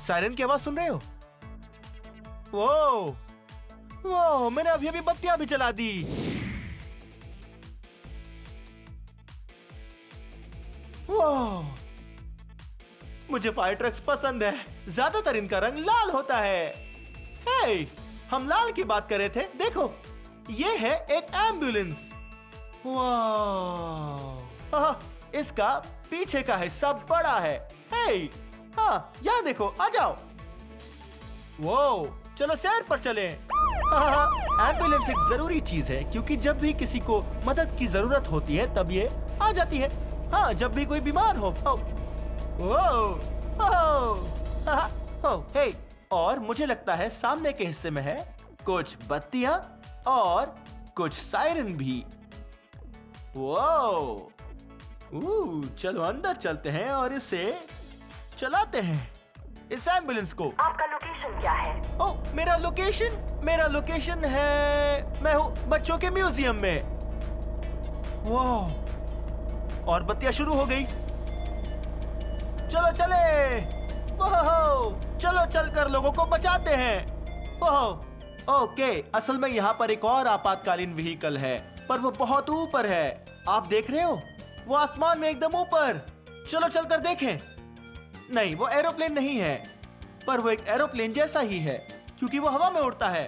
सायरन की आवाज सुन रहे हो? वाह! वाह, मैंने अभी अभी बत्तियां भी चला दी। वाह! मुझे फायर ट्रक्स पसंद है। ज्यादातर इनका रंग लाल होता है। हे, हम लाल की बात कर रहे थे। देखो, ये है एक एम्बुलेंस। वाह! इसका पीछे का हिस्सा बड़ा है। हे, हाँ, यहाँ देखो, आ जाओ। वो, चलो सैर पर चलें। एम्बुलेंस एक जरूरी चीज है क्योंकि जब भी किसी को मदद की जरूरत होती है तब ये आ जाती है। हाँ, जब भी कोई बीमार हो। हे, और मुझे लगता है सामने के हिस्से में है कुछ बत्तियां और कुछ सायरन भी। वो, चलो अंदर चलते हैं और इसे चलाते हैं, इस एम्बुलेंस को। आपका लोकेशन क्या है? ओह, मेरा लोकेशन है, मैं हूँ बच्चों के म्यूजियम में। वाह! और बत्तियां शुरू हो गई। चलो चले। वाह! चलो चलकर लोगों को बचाते हैं। वाह! ओके, असल में यहाँ पर एक और आपातकालीन व्हीकल है, पर वो बहुत ऊपर है। आप देख रहे हो? वो आसमान में एकदम ऊपर। चलो चलकर देखें। नहीं, वो एरोप्लेन नहीं है, पर वो एक एरोप्लेन जैसा ही है क्योंकि वो हवा में उड़ता है,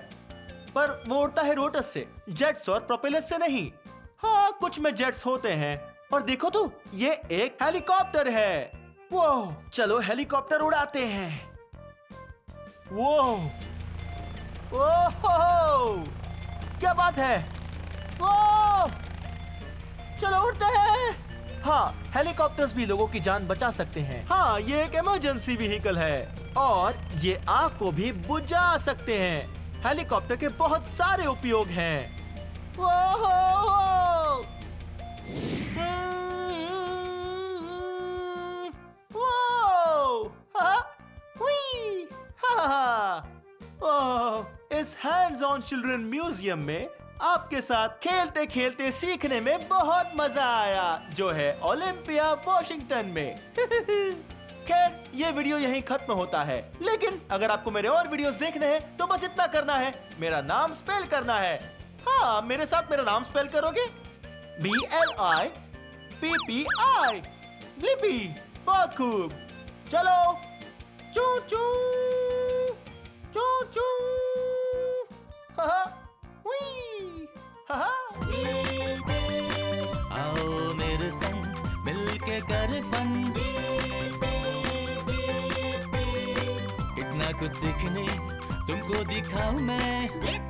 पर वो उड़ता है रोटस से, जेट्स और प्रोपेलर्स से नहीं। हाँ, कुछ में जेट्स होते हैं। और देखो तो, ये एक हेलीकॉप्टर है। वो, चलो हेलीकॉप्टर उड़ाते हैं। वो, ओहो, क्या बात है? वो, चलो उड़ते हैं। हाँ, हेलीकॉप्टर्स भी लोगों की जान बचा सकते हैं। हाँ, ये एक इमरजेंसी व्हीकल है और ये आग को भी बुझा सकते हैं। हेलीकॉप्टर के बहुत सारे उपयोग हैं। इस हैंड्स ऑन चिल्ड्रन म्यूजियम में आपके साथ खेलते खेलते सीखने में बहुत मजा आया, जो है ओलंपिया वॉशिंगटन में। खैर, ये वीडियो यहीं खत्म होता है, लेकिन अगर आपको मेरे और वीडियोस देखने हैं तो बस इतना करना है, मेरा नाम स्पेल करना है। हाँ, मेरे साथ मेरा नाम स्पेल करोगे? BLIPPI। ब्लिपी। बहुत खूब। चलो चू चू चू चू हा हा हुई हा हा आओ मेरे संग मिलके कर फन, इतना कुछ सीखने तुमको दिखाऊं मैं।